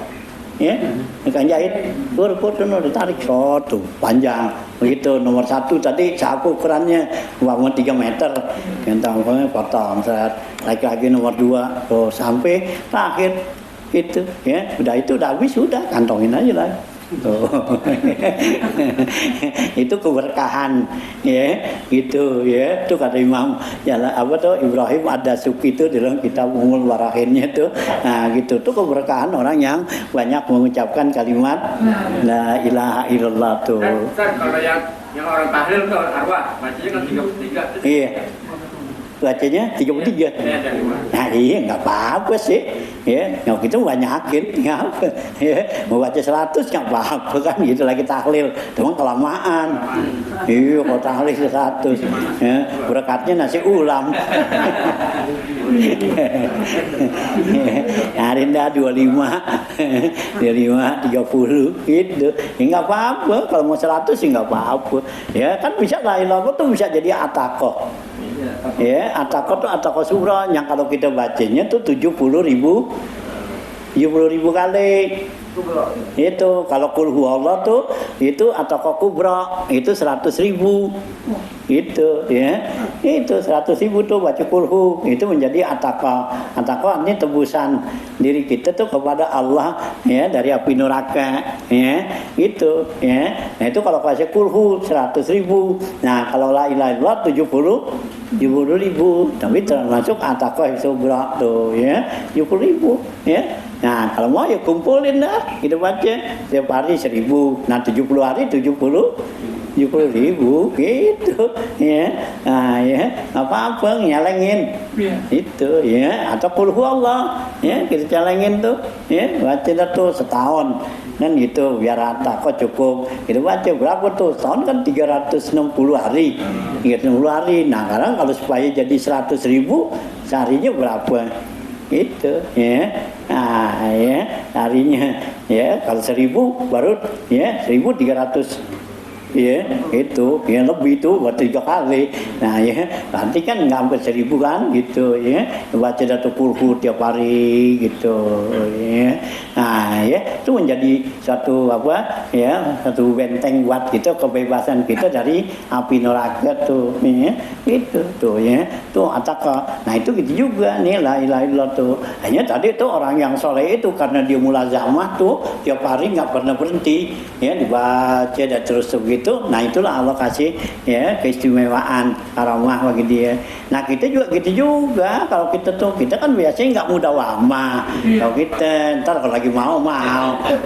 ya, tukang jahit pur sono ditarik tuh panjang begitu. Nomor 1 tadi sapu ukurannya umpama 3 meter, kentangnya potong lagi nomor 2 tuh sampai terakhir itu ya, udah itu udah habis, udah kantongin aja lah. Tuh. Itu keberkahan ya gitu ya. Itu kata Imam apa tuh Ibrahim Ad-Dasuki itu dalam kitab Umul Barakhinnya tuh. Nah, gitu tuh keberkahan orang yang banyak mengucapkan kalimat la ilaha illallah tuh. Kalau yang orang tahlil tuh arwah bacanya kan 33. Iya. Bacanya 33. Nah, iya nggak apa-apa sih ya, nggak gitu banyakin nggak apa ya, mau baca 100 nggak apa-apa kan gitu lagi tahlil, cuma kelamaan. Iya, kalau tahlil 100 ya, berkatnya nasi ulam. Hari dah 25 30 gitu ya, nggak apa-apa. Kalau mau 100 sih nggak apa-apa ya, kan bisa la ilaha tuh bisa jadi atakoh ya. Atakoh tuh atakoh surah yang kalau kita bacanya tuh 70.000 kali itu. Kalau qul huwallah tuh itu atakoh kubra itu 100.000 Itu ya. Itu 100.000 tuh baca kulhu itu menjadi ataqah. Ataqah ini tebusan diri kita tuh kepada Allah ya dari api neraka ya. Itu ya. Nah itu kalau baca kulhu 100.000. Nah kalau la ilaha illallah 70.000. Tapi termasuk ataqah subra tuh ya. 70.000 ya. Nah kalau mau ya kumpulin dah kita baca setiap hari 1.000. Nah 70 hari 70.000 gitu ya. Nah ya apa-apa nyalengin itu ya atau kulhu Allah ya kita calengin tuh ya baca dah tuh setahun kan gitu biar rata kok cukup kita baca berapa tuh setahun kan 360 hari 360 hari. Nah sekarang kalau supaya jadi 100.000 seharinya berapa itu ya. Nah ya harinya ya kalau 1.000 baru ya 1.300 ya itu ya lebih itu buat 3 kali. Nah ya nanti kan nggak sampai 1.000 kan gitu ya baca datu kulhu tiap hari gitu ya. Nah ya itu menjadi satu apa ya satu benteng buat kita kebebasan kita dari api neraka tuh ya itu tuh ya tuh ataka. Nah itu gitu juga nih la ilaha illallah tuh hanya tadi tuh orang yang soleh itu karena dia mulazamah tuh tiap hari nggak pernah berhenti ya dibaca dan terus begitu. Nah itulah Allah kasih ya keistimewaan karamah bagi dia. Nah kita juga gitu juga kalau kita kan biasanya nggak mudah lama. Kalau kita ntar kalau lagi mau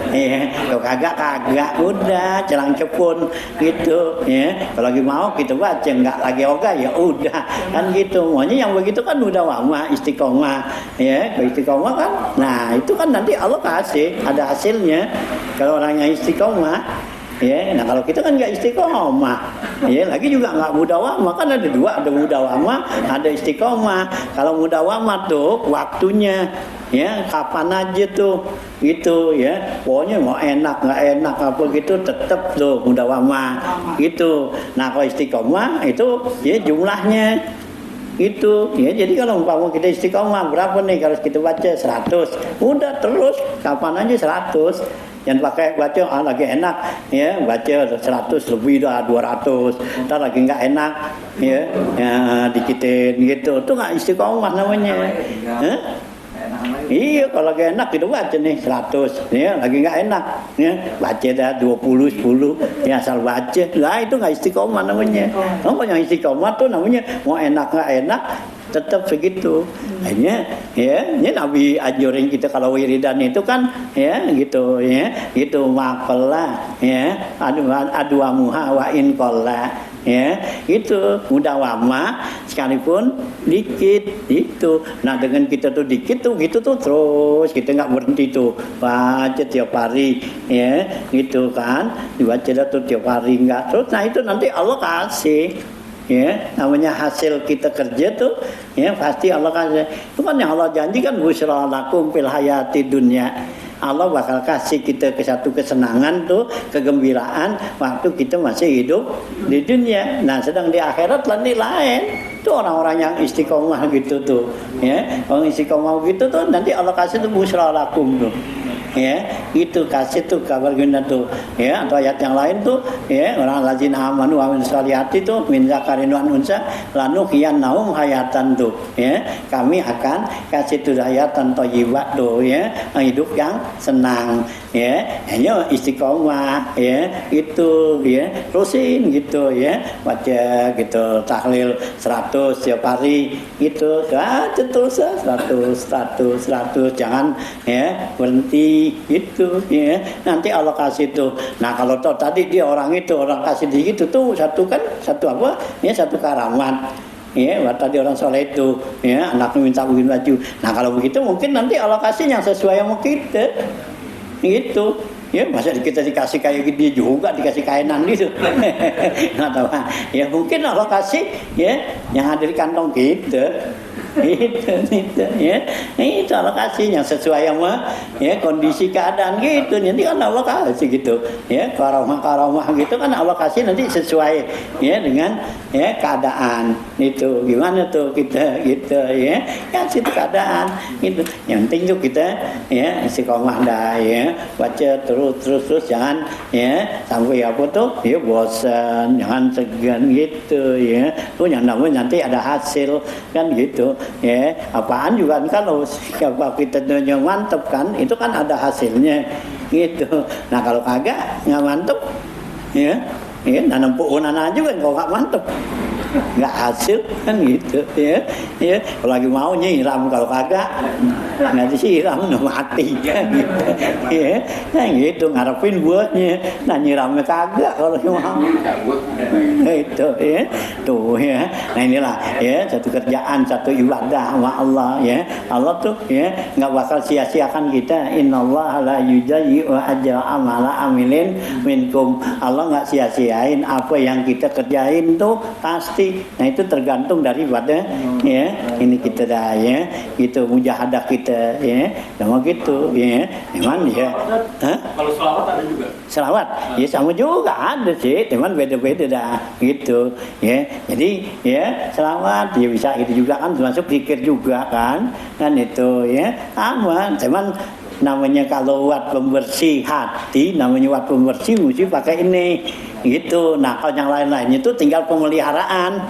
ya kalau kagak udah celang cepun gitu ya. Kalau lagi mau kita baca nggak lagi ogah ya udah kan gitu. Maunya yang begitu kan udah lama istiqomah ya istiqomah kan. Nah itu kan nanti Allah kasih ada hasilnya kalau orangnya istiqomah. Ya, nah kalau kita kan nggak istiqomah, ya lagi juga nggak mudawamah kan ada dua, ada mudawamah, ada istiqomah. Kalau mudawamah tuh waktunya, ya kapan aja tuh, gitu ya. Pokoknya mau enak nggak enak apa gitu tetap tuh mudawamah, gitu. Nah kalau istiqomah itu ya jumlahnya. Itu ya jadi kalau umpama kita istiqomah berapa nih kalau kita baca 100 udah terus kapan aja 100 yang pakai baca lagi enak ya baca 100 lebih dah 200 ntar lagi nggak enak ya dikitin gitu tuh nggak istiqomah namanya. Iya kalau lagi enak kita baca nih 100 ya lagi nggak enak ya baca dah 20 10 ya asal baca lah itu nggak istiqomah namanya. Kalau yang istiqomah tuh namanya mau enak nggak enak tetap segitu. Hanya ya ini Nabi ajarin kita kalau wiridan itu kan ya gitu ya gitu maqalla ya aduamuha wa in qalla ya itu mudawamah sekalipun dikit itu. Nah dengan kita tuh dikit tuh gitu tuh terus kita nggak berhenti tuh baca tiap hari ya gitu kan dibaca tuh tiap hari nggak terus. Nah itu nanti Allah kasih ya namanya hasil kita kerja tuh ya pasti Allah kasih. Itu kan yang Allah janji kan busra lakum fil hayati dunya. Allah bakal kasih kita ke satu kesenangan tuh kegembiraan waktu kita masih hidup di dunia. Nah sedang di akhirat lain itu orang-orang yang istiqomah gitu tuh ya orang istiqomah gitu tuh nanti Allah kasih tuh busra lakum tuh ya itu kasih tuh kabar guna tuh ya atau ayat yang lain tuh ya orang lazina amanu wa amilus solihati tuh min zakarin wa unsa lanuhyiyannahum hayatan tuh ya kami akan kasih tuh hayatan thayyibah tuh ya hidup yang senang ya hanya istiqomah ya itu ya terusin gitu ya baca gitu tahlil 100 setiap hari gitu terus 100 jangan ya berhenti itu ya nanti Allah kasih tuh. Nah kalau tadi dia orang kasih di gitu tuh satu apa ya satu karamat ya tadi orang soleh itu ya anaknya minta bikin baju. Nah kalau begitu mungkin nanti Allah kasih yang sesuai sama kita gitu ya masa kita dikasih kayak dia juga dikasih kainan gitu nggak tahu ya mungkin Allah kasih ya yang ada di kantong kita itu ya. Itu Allah kasih yang sesuai sama ya kondisi keadaan gitu. Nanti kan Allah kasih gitu. Ya, karomah gitu kan Allah kasih nanti sesuai ya dengan ya keadaan itu. Gimana tuh kita gitu ya. Kasih keadaan gitu. Yang penting tuh kita ya istiqomah dah ya. Baca terus jangan ya sampai apa tuh ya bosan, jangan segan gitu ya. Tuh yang namanya nanti ada hasil kan gitu ya. Apaan juga kan kalau kita yang mantep kan itu kan ada hasilnya gitu. Nah kalau kagak nggak mantep ya nanam pohon aja kan kalau nggak mantep nggak hasil kan gitu ya. Kalau lagi mau nyiram, kalau kagak nggak disiram udah mati kan gitu ya. Nah gitu ngarepin buahnya, nah nyiramnya kagak kalau mau itu ya tuh ya. Nah inilah ya satu kerjaan, satu ibadah sama Allah ya. Allah tuh ya nggak bakal sia-siakan kita. Innallaha la yudayyi'u ajra amala amilin minkum. Allah nggak sia-siain apa yang kita kerjain tuh pasti. Nah itu tergantung daripada ya ini kita dah ya gitu mujahadah kita ya sama gitu ya. Memang ya kalau selawat ada juga selawat ya sama juga ada sih, teman beda-beda dah gitu ya. Jadi ya selawat ya bisa itu juga kan termasuk zikir juga kan itu ya sama teman. Namanya kalau buat pembersih hati, namanya buat pembersih mesti pakai ini gitu. Nah kalau yang lain-lainnya itu tinggal pemeliharaan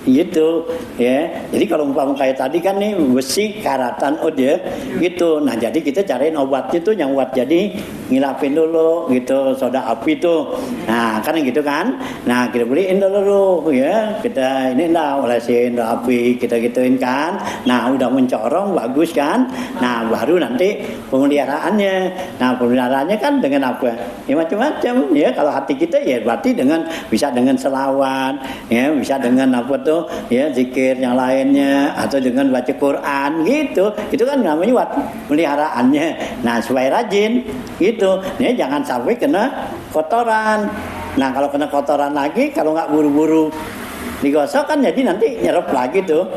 gitu ya. Jadi kalau umpama kayak tadi kan nih besi karatan ya gitu. Nah jadi kita cariin obatnya tuh yang buat jadi ngilapin dulu gitu soda api tuh. Nah kan gitu kan. Nah kita beliin dulu ya. Kita ini lah olesin soda api kita gituin kan. Nah udah mencorong bagus kan. Nah baru nanti pemeliharaannya. Nah pemeliharaannya kan dengan apa? Ya macam-macam ya. Kalau hati kita ya berarti dengan bisa dengan selawat ya, bisa dengan apa tuh ya zikir yang lainnya atau dengan baca Quran gitu. Itu kan namanya buat peliharaannya. Nah supaya rajin gitu ya, jangan sampai kena kotoran. Nah kalau kena kotoran lagi, kalau nggak buru-buru digosok kan jadi nanti nyerap lagi tuh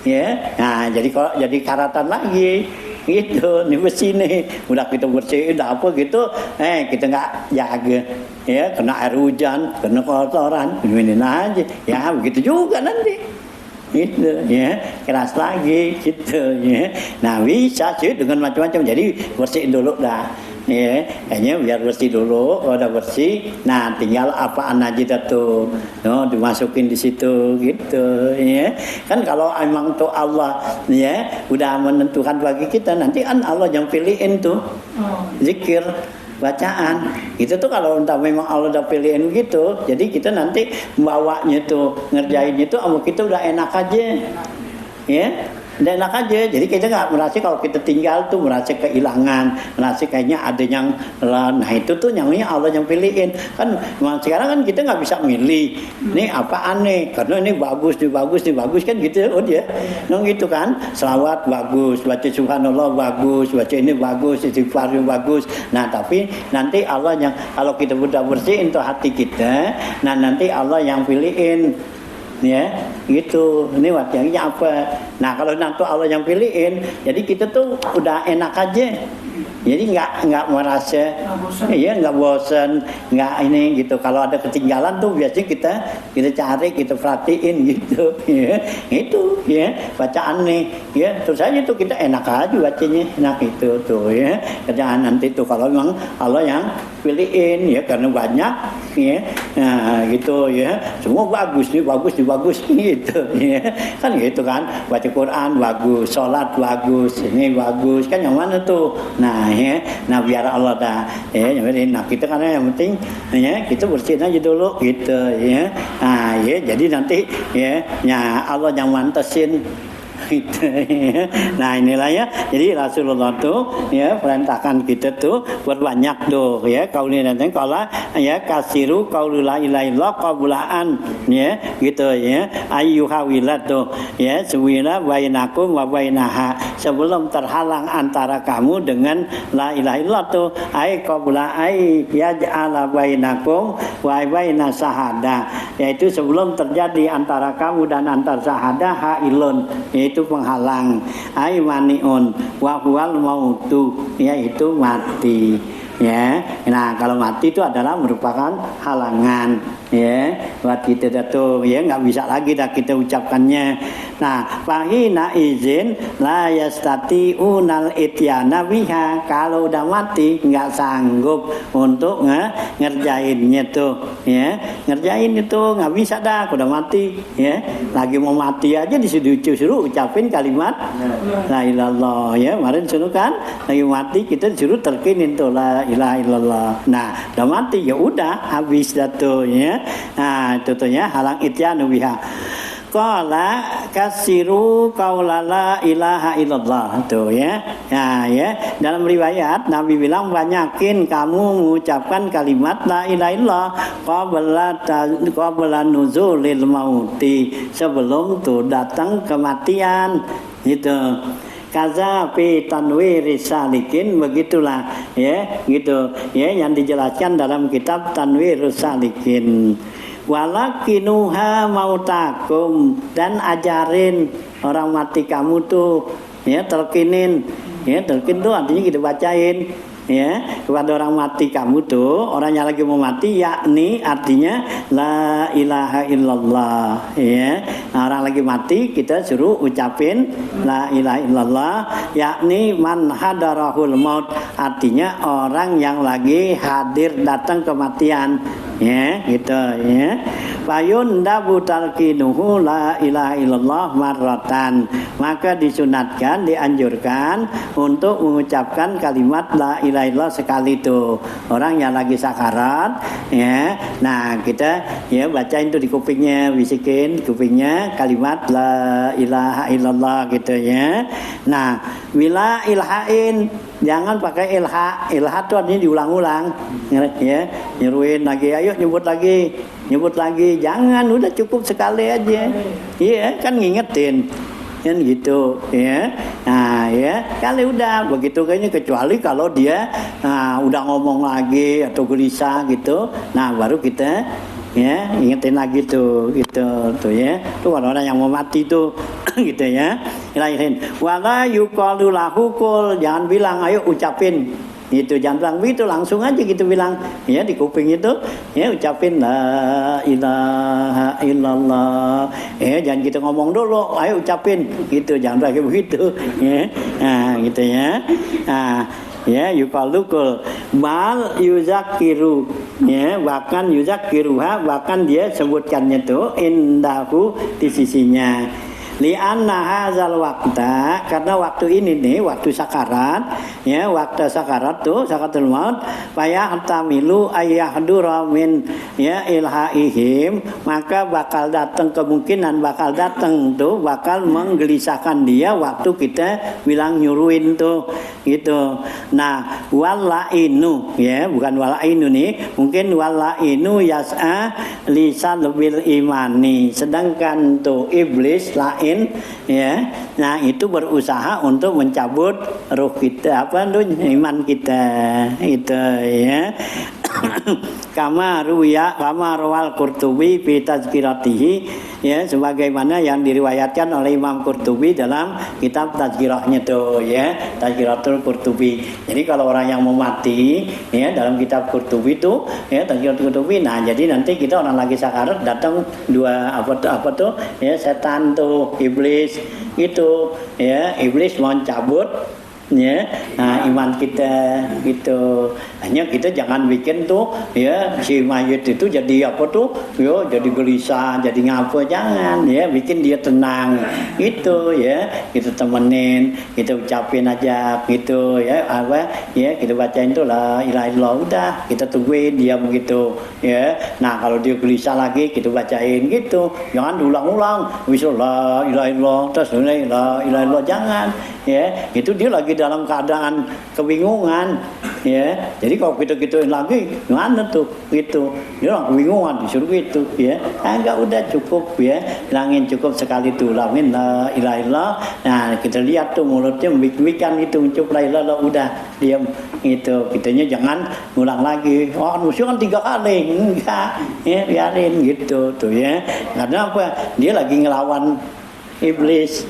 ya. Nah jadi karatan lagi gitu. Nih besi nih udah kita bersihin udah apa gitu kita nggak jaga ya, kena air hujan, kena kotoran gini aja ya, begitu juga nanti gitu ya, keras lagi gitu ya. Nah bisa sih dengan macam-macam, jadi bersihin dulu dah ya, kayaknya biar bersih dulu. Kalau udah bersih, nah tinggal apaan aja tuh dimasukin di situ gitu ya. Kan kalau emang tuh Allah ya udah menentukan bagi kita, nanti kan Allah yang pilihin tuh zikir bacaan itu tuh. Kalau entah memang Allah udah pilihin gitu, jadi kita nanti bawanya tuh ngerjainnya tuh sama kita udah enak aja ya. Udah enak aja, jadi kita nggak merasa kalau kita tinggal tuh merasa kehilangan, merasa kayaknya ada yang nah itu tuh namanya Allah yang pilihin kan. Sekarang kan kita nggak bisa milih nih apa aneh, karena ini bagus kan gitu dia nong gitu kan. Selawat bagus, baca subhanallah bagus, baca ini bagus, istighfar bagus. Nah tapi nanti Allah yang kalau kita udah bersihin tuh hati kita, nah nanti Allah yang pilihin ya gitu. Ini wajahnya apa? Nah kalau nanti Allah yang pilihin, jadi kita tuh udah enak aja. Jadi nggak merasa ya, nggak bosan, nggak ini gitu. Kalau ada ketinggalan tuh biasanya kita cari, kita perhatiin gitu ya. Itu ya bacaan nih ya, terus aja tuh kita enak aja bacanya, enak itu tuh ya. Kerjaan nanti tuh kalau memang Allah yang pilihin ya, karena banyak ya. Nah gitu ya, semua bagus gitu ya. Kan gitu kan, baca Quran bagus, sholat bagus, ini bagus kan, yang mana tuh. Nah ya, nah biar Allah dah ya. Nah kita karena yang penting ya kita bersihin aja dulu gitu ya. Nah ya jadi nanti ya Allah yang mantesin gitu ya. Nah inilah ya, jadi Rasulullah tuh ya perintahkan kita tuh berbanyak tuh ya kaulin dan kalau ya kasiru qaulu la ilaha illallah qabulaan ya gitu ya, ayyuhawilat tuh ya suwila bainakum wa bainaha, sebelum terhalang antara kamu dengan la ilaha illallah tuh ai qabula ai yaj'ala bainakum wa baina sahada, yaitu sebelum terjadi antara kamu dan antar sahada hailun, yaitu yaitu penghalang, ai maniun wa huwal mautu, yaitu mati. Ya, nah kalau mati itu adalah merupakan halangan, ya, buat kita tuh, ya nggak bisa lagi dah kita ucapkannya. Nah, fahina izin la yastati'unal ityana biha, kalau udah mati nggak sanggup untuk ngerjainnya tuh, ya, ngerjain itu nggak bisa dah, udah mati, ya, lagi mau mati aja disuruh ucapin kalimat la ilallah, ya, kemarin suruh kan, lagi mati kita disuruh terkinin tuh la ilaha illallah. Nah, udah mati ya udah habis dah tuh, ya. Nah, itu tuh ya halang ityanu biha. Qala kasiru qaula la ilaha illallah tuh ya. Nah, ya, dalam riwayat Nabi bilang banyakin kamu mengucapkan kalimat la ilaha illallah qabla nuzulil mauti, sebelum tuh datang kematian gitu. Kaza fi tanwir salikin, begitulah ya, gitu ya yang dijelaskan dalam kitab Tanwir Salikin. Walakinuha mautakum, dan ajarin orang mati kamu tuh ya, telkinin ya, telkin tuh artinya kita bacain ya kepada orang mati kamu tuh, orang yang lagi mau mati, yakni artinya la ilaha illallah ya. Nah, orang lagi mati kita suruh ucapin la ilaha illallah, yakni man hadarahul maut, artinya orang yang lagi hadir datang kematian ya, gitu ya. Fayun dabu talqinuhu la ilaha illallah marratan, maka disunatkan, dianjurkan untuk mengucapkan kalimat la ilaha illallah sekali tuh orang yang lagi sakarat ya. Nah, kita ya bacain tuh di kupingnya, bisikin di kupingnya kalimat la ilaha illallah gitu ya. Nah, bila ilhain, jangan pakai ilha. Ilha itu artinya diulang-ulang ya, nyeruin lagi, ayo nyebut lagi, jangan, udah cukup sekali aja. Iya, kan ngingetin kan gitu ya. Nah, ya, kali udah begitu kayaknya, kecuali kalau dia udah ngomong lagi atau gelisah gitu. Nah, baru kita ya ingetin lagi tuh gitu tuh ya. Tuh orang-orang yang mau mati tuh gitu ya. Ilahin wala yuqalu lahu qul, jangan bilang ayo ucapin itu, jangan bilang begitu, langsung aja gitu bilang ya di kuping itu ya, ucapin la ilaha illallah ya, jangan kita ngomong dulu ayo ucapin gitu, jangan pakai begitu ya. Nah, gitu ya. Nah, ya yuqalukul bal yuzakiru ya, bahkan yuzakiruha, bahkan dia sebutkannya tuh indahu, di sisinya. Li'anna hadzal waqta, karena waktu ini nih, waktu sakarat ya, waktu sakarat tuh sakaratul maut, fayahtamilu ayyahdura min ya ilhaihim, maka bakal datang, kemungkinan bakal datang tuh, bakal menggelisahkan dia waktu kita bilang nyuruhin tuh gitu. Nah, walainu ya, bukan walainu nih, mungkin walainu yas'a lisan bil imani, sedangkan tuh iblis lain ya, nah itu berusaha untuk mencabut ruh kita, apa tuh, iman kita itu ya. Kama rawal Qurtubi fi tazkiratihi ya, sebagaimana yang diriwayatkan oleh Imam Qurtubi dalam kitab tazkirahnya tuh ya, Tazkiratul Qurtubi. Jadi kalau orang yang mau mati ya, dalam kitab Qurtubi tuh ya, Tazkiratul Qurtubi, nah jadi nanti kita orang lagi sakarat datang dua apa tuh ya, setan tuh, iblis itu ya, iblis mau cabut ya, nah iman kita gitu. Hanya kita jangan bikin tuh ya si mayit itu jadi apa tuh ya, jadi gelisah, jadi ngapa, jangan ya, bikin dia tenang gitu ya, kita temenin, kita ucapin aja gitu ya, apa ya, kita bacain tuh la ilaha illallah, udah kita tungguin dia begitu ya. Nah, kalau dia gelisah lagi kita bacain gitu, jangan diulang-ulang bisa la ilaha illallah terus la ilaha illallah, jangan ya, itu dia lagi dalam keadaan kebingungan ya. Jadi kalau kita gituin lagi gimana tuh gitu, dia orang kebingungan disuruh gitu ya. Enggak, udah cukup ya, bilangin cukup sekali tuh, ulangin la ilaha illallah. Nah, kita lihat tuh mulutnya membik-bikan gitu, cukup la ilaha illallah, udah diam gitu. Kitanya jangan ulang lagi, oh musuh kan 3 kali, enggak ya, biarin gitu tuh ya. Karena apa, dia lagi ngelawan iblis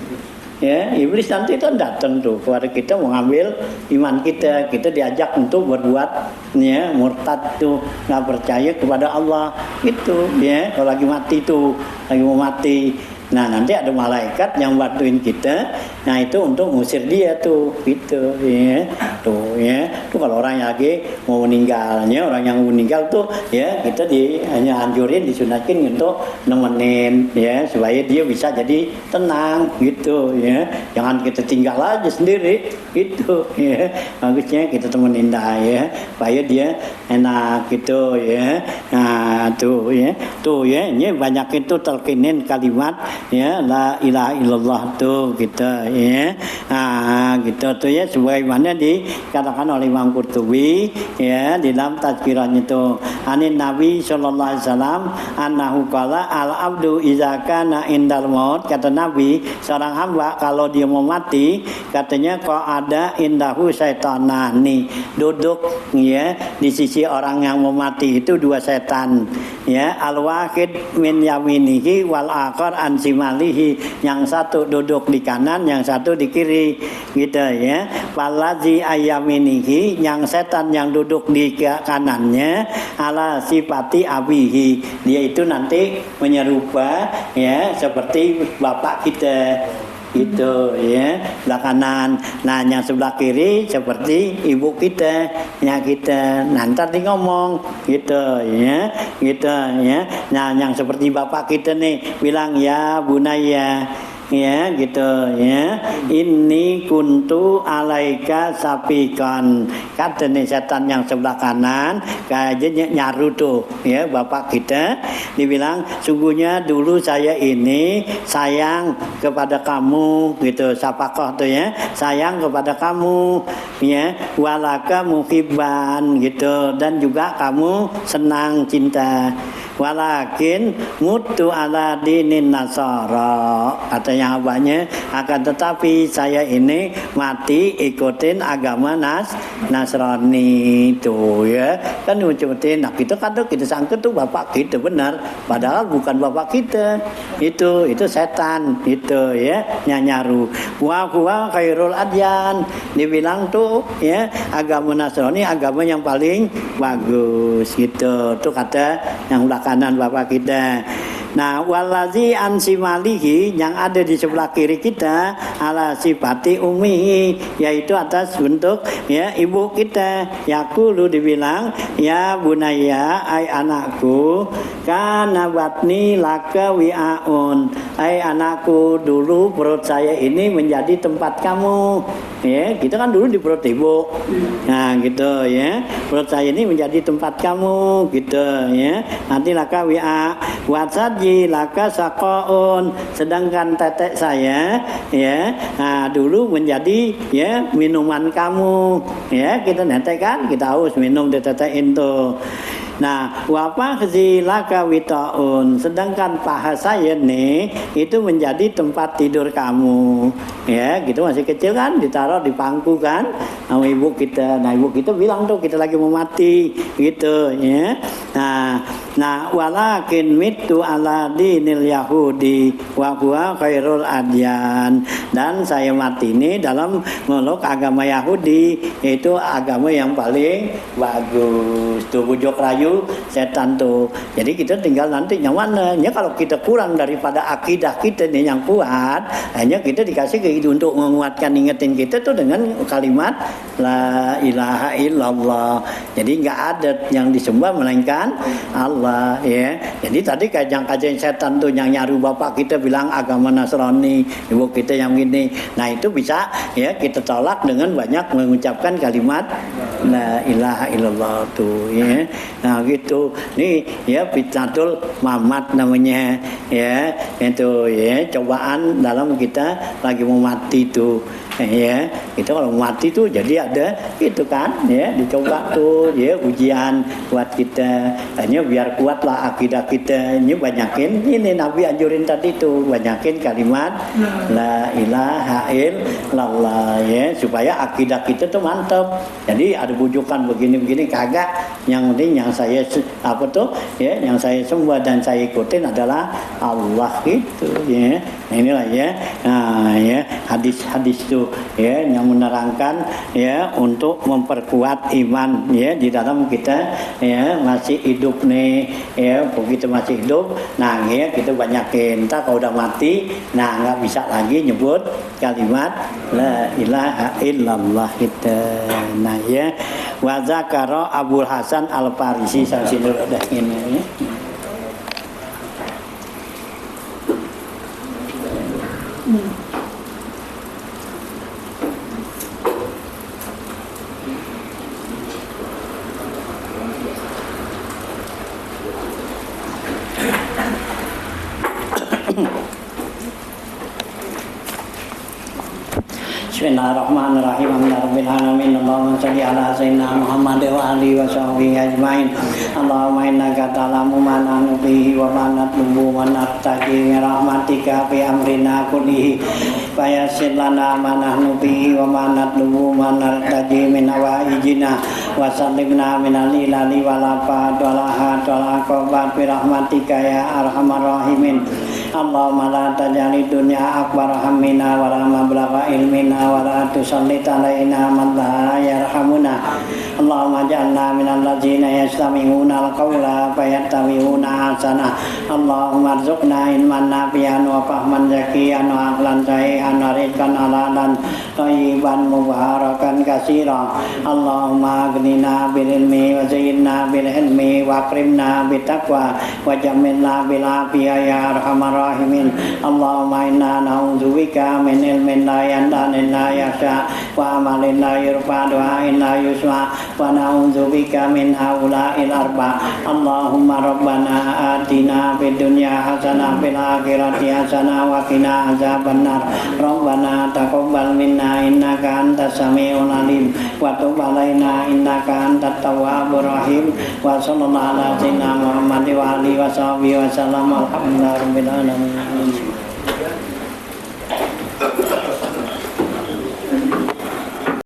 ya iblis nanti kan datang tuh kepada kita mau ngambil iman kita diajak untuk berbuat ya murtad tuh, nggak percaya kepada Allah gitu ya. Kalau lagi mati tuh, lagi mau mati, nah nanti ada malaikat yang bantuin kita, nah itu untuk ngusir dia tuh gitu ya. Tuh ya, tuh kalau orang yang lagi mau meninggalnya, orang yang meninggal tuh ya kita hanya anjurin, disunatkan untuk nemenin ya supaya dia bisa jadi tenang gitu ya. Jangan kita tinggal aja sendiri gitu ya. Bagusnya kita temenin dah ya supaya dia enak gitu ya. Nah tuh ya ini banyak itu telkinin kalimat ya la ilaha illallah tuh gitu ya. Nah gitu tuh ya sebagaimana dikatakan oleh Imam Qurtubi ya di dalam tazkirahnya itu anin Nabi sallallahu alaihi wasallam annahu qala al abdu idza kana indal maut, kata Nabi seorang hamba kalau dia mau mati katanya kok ada indahu syaitanani, duduk ya di sisi orang yang mau mati itu dua setan ya, al wahid min yaminihi wal akhar an simalihi, yang satu duduk di kanan yang satu di kiri gitu ya. Walazi ayaminihi, yang setan yang duduk di kanannya ala sifati abihi, dia itu nanti menyerupa ya seperti bapak kita itu ya, sebelah kanan. Nah yang sebelah kiri seperti ibu kita, nanti di ngomong gitu ya, nah yang seperti bapak kita nih bilang ya bunaya ya gitu ya, ini kuntu alaika sapikan, kata nih setan yang sebelah kanan kayaknya nyaru tuh ya bapak kita, dibilang sungguhnya dulu saya ini sayang kepada kamu gitu, sapakoh tuh ya, sayang kepada kamu ya, walaka muhibban gitu, dan juga kamu senang cinta, walakin mutu ala dinin nasara, katanya abahnya, akan tetapi saya ini mati ikutin agama Nasrani tuh ya, kan ngucapin. Nah kita kadang kita sangka tuh bapak kita benar, padahal bukan bapak kita, itu setan itu ya, nyanyaru wa khairul adyan, dibilang tuh ya agama Nasrani agama yang paling bagus gitu, tuh kata yang belakang kanan bapak kita. Nah walazi ansimalihi, yang ada di sebelah kiri kita ala sifati umihi, yaitu atas bentuk ya ibu kita, yakulu dibilang ya bunaya ai anakku kana batni laka wi'aun, ai anakku dulu perut saya ini menjadi tempat kamu ya, kita kan dulu di perut ibu, nah gitu ya, perut saya ini menjadi tempat kamu gitu ya, nanti laka wi'a watsad laka sakoon, sedangkan tetek saya ya, nah dulu menjadi ya minuman kamu ya, kita netek kan, kita haus minum di tetekin tuh. Nah, wapa khzilaka witaun, sedangkan paha saya nih itu menjadi tempat tidur kamu. Ya, gitu masih kecil kan, ditaruh di pangku kan sama ibu kita. Nah, ibu kita bilang tuh kita lagi mau mati gitu ya. Nah, walakin mitu ala dinil yahudi wa huwa khairul adyan, dan saya mati ini dalam meluk agama Yahudi, yaitu agama yang paling bagus. Tuh bujuk rayu setan tuh. Jadi kita tinggal nanti yang mana. Ya kalau kita kurang daripada akidah kita nih yang kuat, hanya kita dikasih gitu untuk menguatkan, ingetin kita tuh dengan kalimat la ilaha illallah. Jadi nggak ada yang disembah melainkan Allah ya. Jadi tadi kajian setan tuh yang nyaru bapak kita bilang agama Nasrani, ibu kita yang gini. Nah itu bisa ya kita tolak dengan banyak mengucapkan kalimat la ilaha illallah tuh ya. Nah gitu. Nih ya fitnatul mamat namanya ya. Itu ya cobaan dalam kita lagi mau mati tuh. ya itu kalau mati tuh jadi ada itu kan ya dicoba tuh ya ujian buat kita hanya biar kuatlah akidah kita ini banyakin ini Nabi anjurin tadi tuh banyakin kalimat la ilaha illallah ya supaya akidah kita tuh mantap. Jadi ada bujukan begini-begini kagak, yang penting yang saya apa tuh ya yang saya sembah dan saya ikutin adalah Allah gitu ya. Inilah ya. Nah, ya hadis-hadis itu ya yang menerangkan ya untuk memperkuat iman ya di dalam kita ya masih hidup nih ya begitu masih hidup. Nah, ya kita banyakin. Entar kalau udah mati, nah nggak bisa lagi nyebut kalimat la ilaha illallah kita. Nah, ya wa zakara Abul Hasan Al-Farisi sasinul udah ini ya. Bismillahirrahmanirrahim. Alhamdulillahirabbil alamin. Allahumma shalli ala sayyidina Muhammad wa alihi wa sahbihi ajmain. Allahumma innaka ta'lamu ma nahnu fihi wa ma natlubu wa nartaji min rahmatika fi amrina kullihi. Fayassir lana ma nahnu fihi wa ma natlubu wa nartaji min hawaijina wa sallimna min al-ilali wal afat wal ahad wal aqabat bi rahmatika ya arhamar rahimin. Allahumma la taj'alid dunya akbar hammina wa la mablagha ilmina wa la tusallit alaina man la yarhamuna. Allahumma ja'alna minal ladzina yastami'una al-qawla fayattabi'una ahsana. Allahumma arzuqna ilman nafi'an wa fahman zakiyan wa aqlan sahihan wa rizqan halalan thayyiban mubarakan katsira. Allahumma aghnina bil ilmi wa zayyinna bil ilmi wa akrimna bit taqwa wa jammilna bil afiyah ya arhamar rahimin. Allahumma inna na'udzubika min ilmin la yantahi la yakhsha wa amalin la yurfa du'ain la yusma wa na'udzubika min haula'il arba. Allahumma rabbana atina fid dunya hasanah fil akhirati hasanah wa qina azabannar. Rabbana taqabbal minna innaka antas samiul alim wa tub alaina innaka antat tawwabur rahim. Wa sallallahu ala sayyidina Muhammad wa alihi wa sahbihi wa sallam. Alhamdulillahirabbil alamin.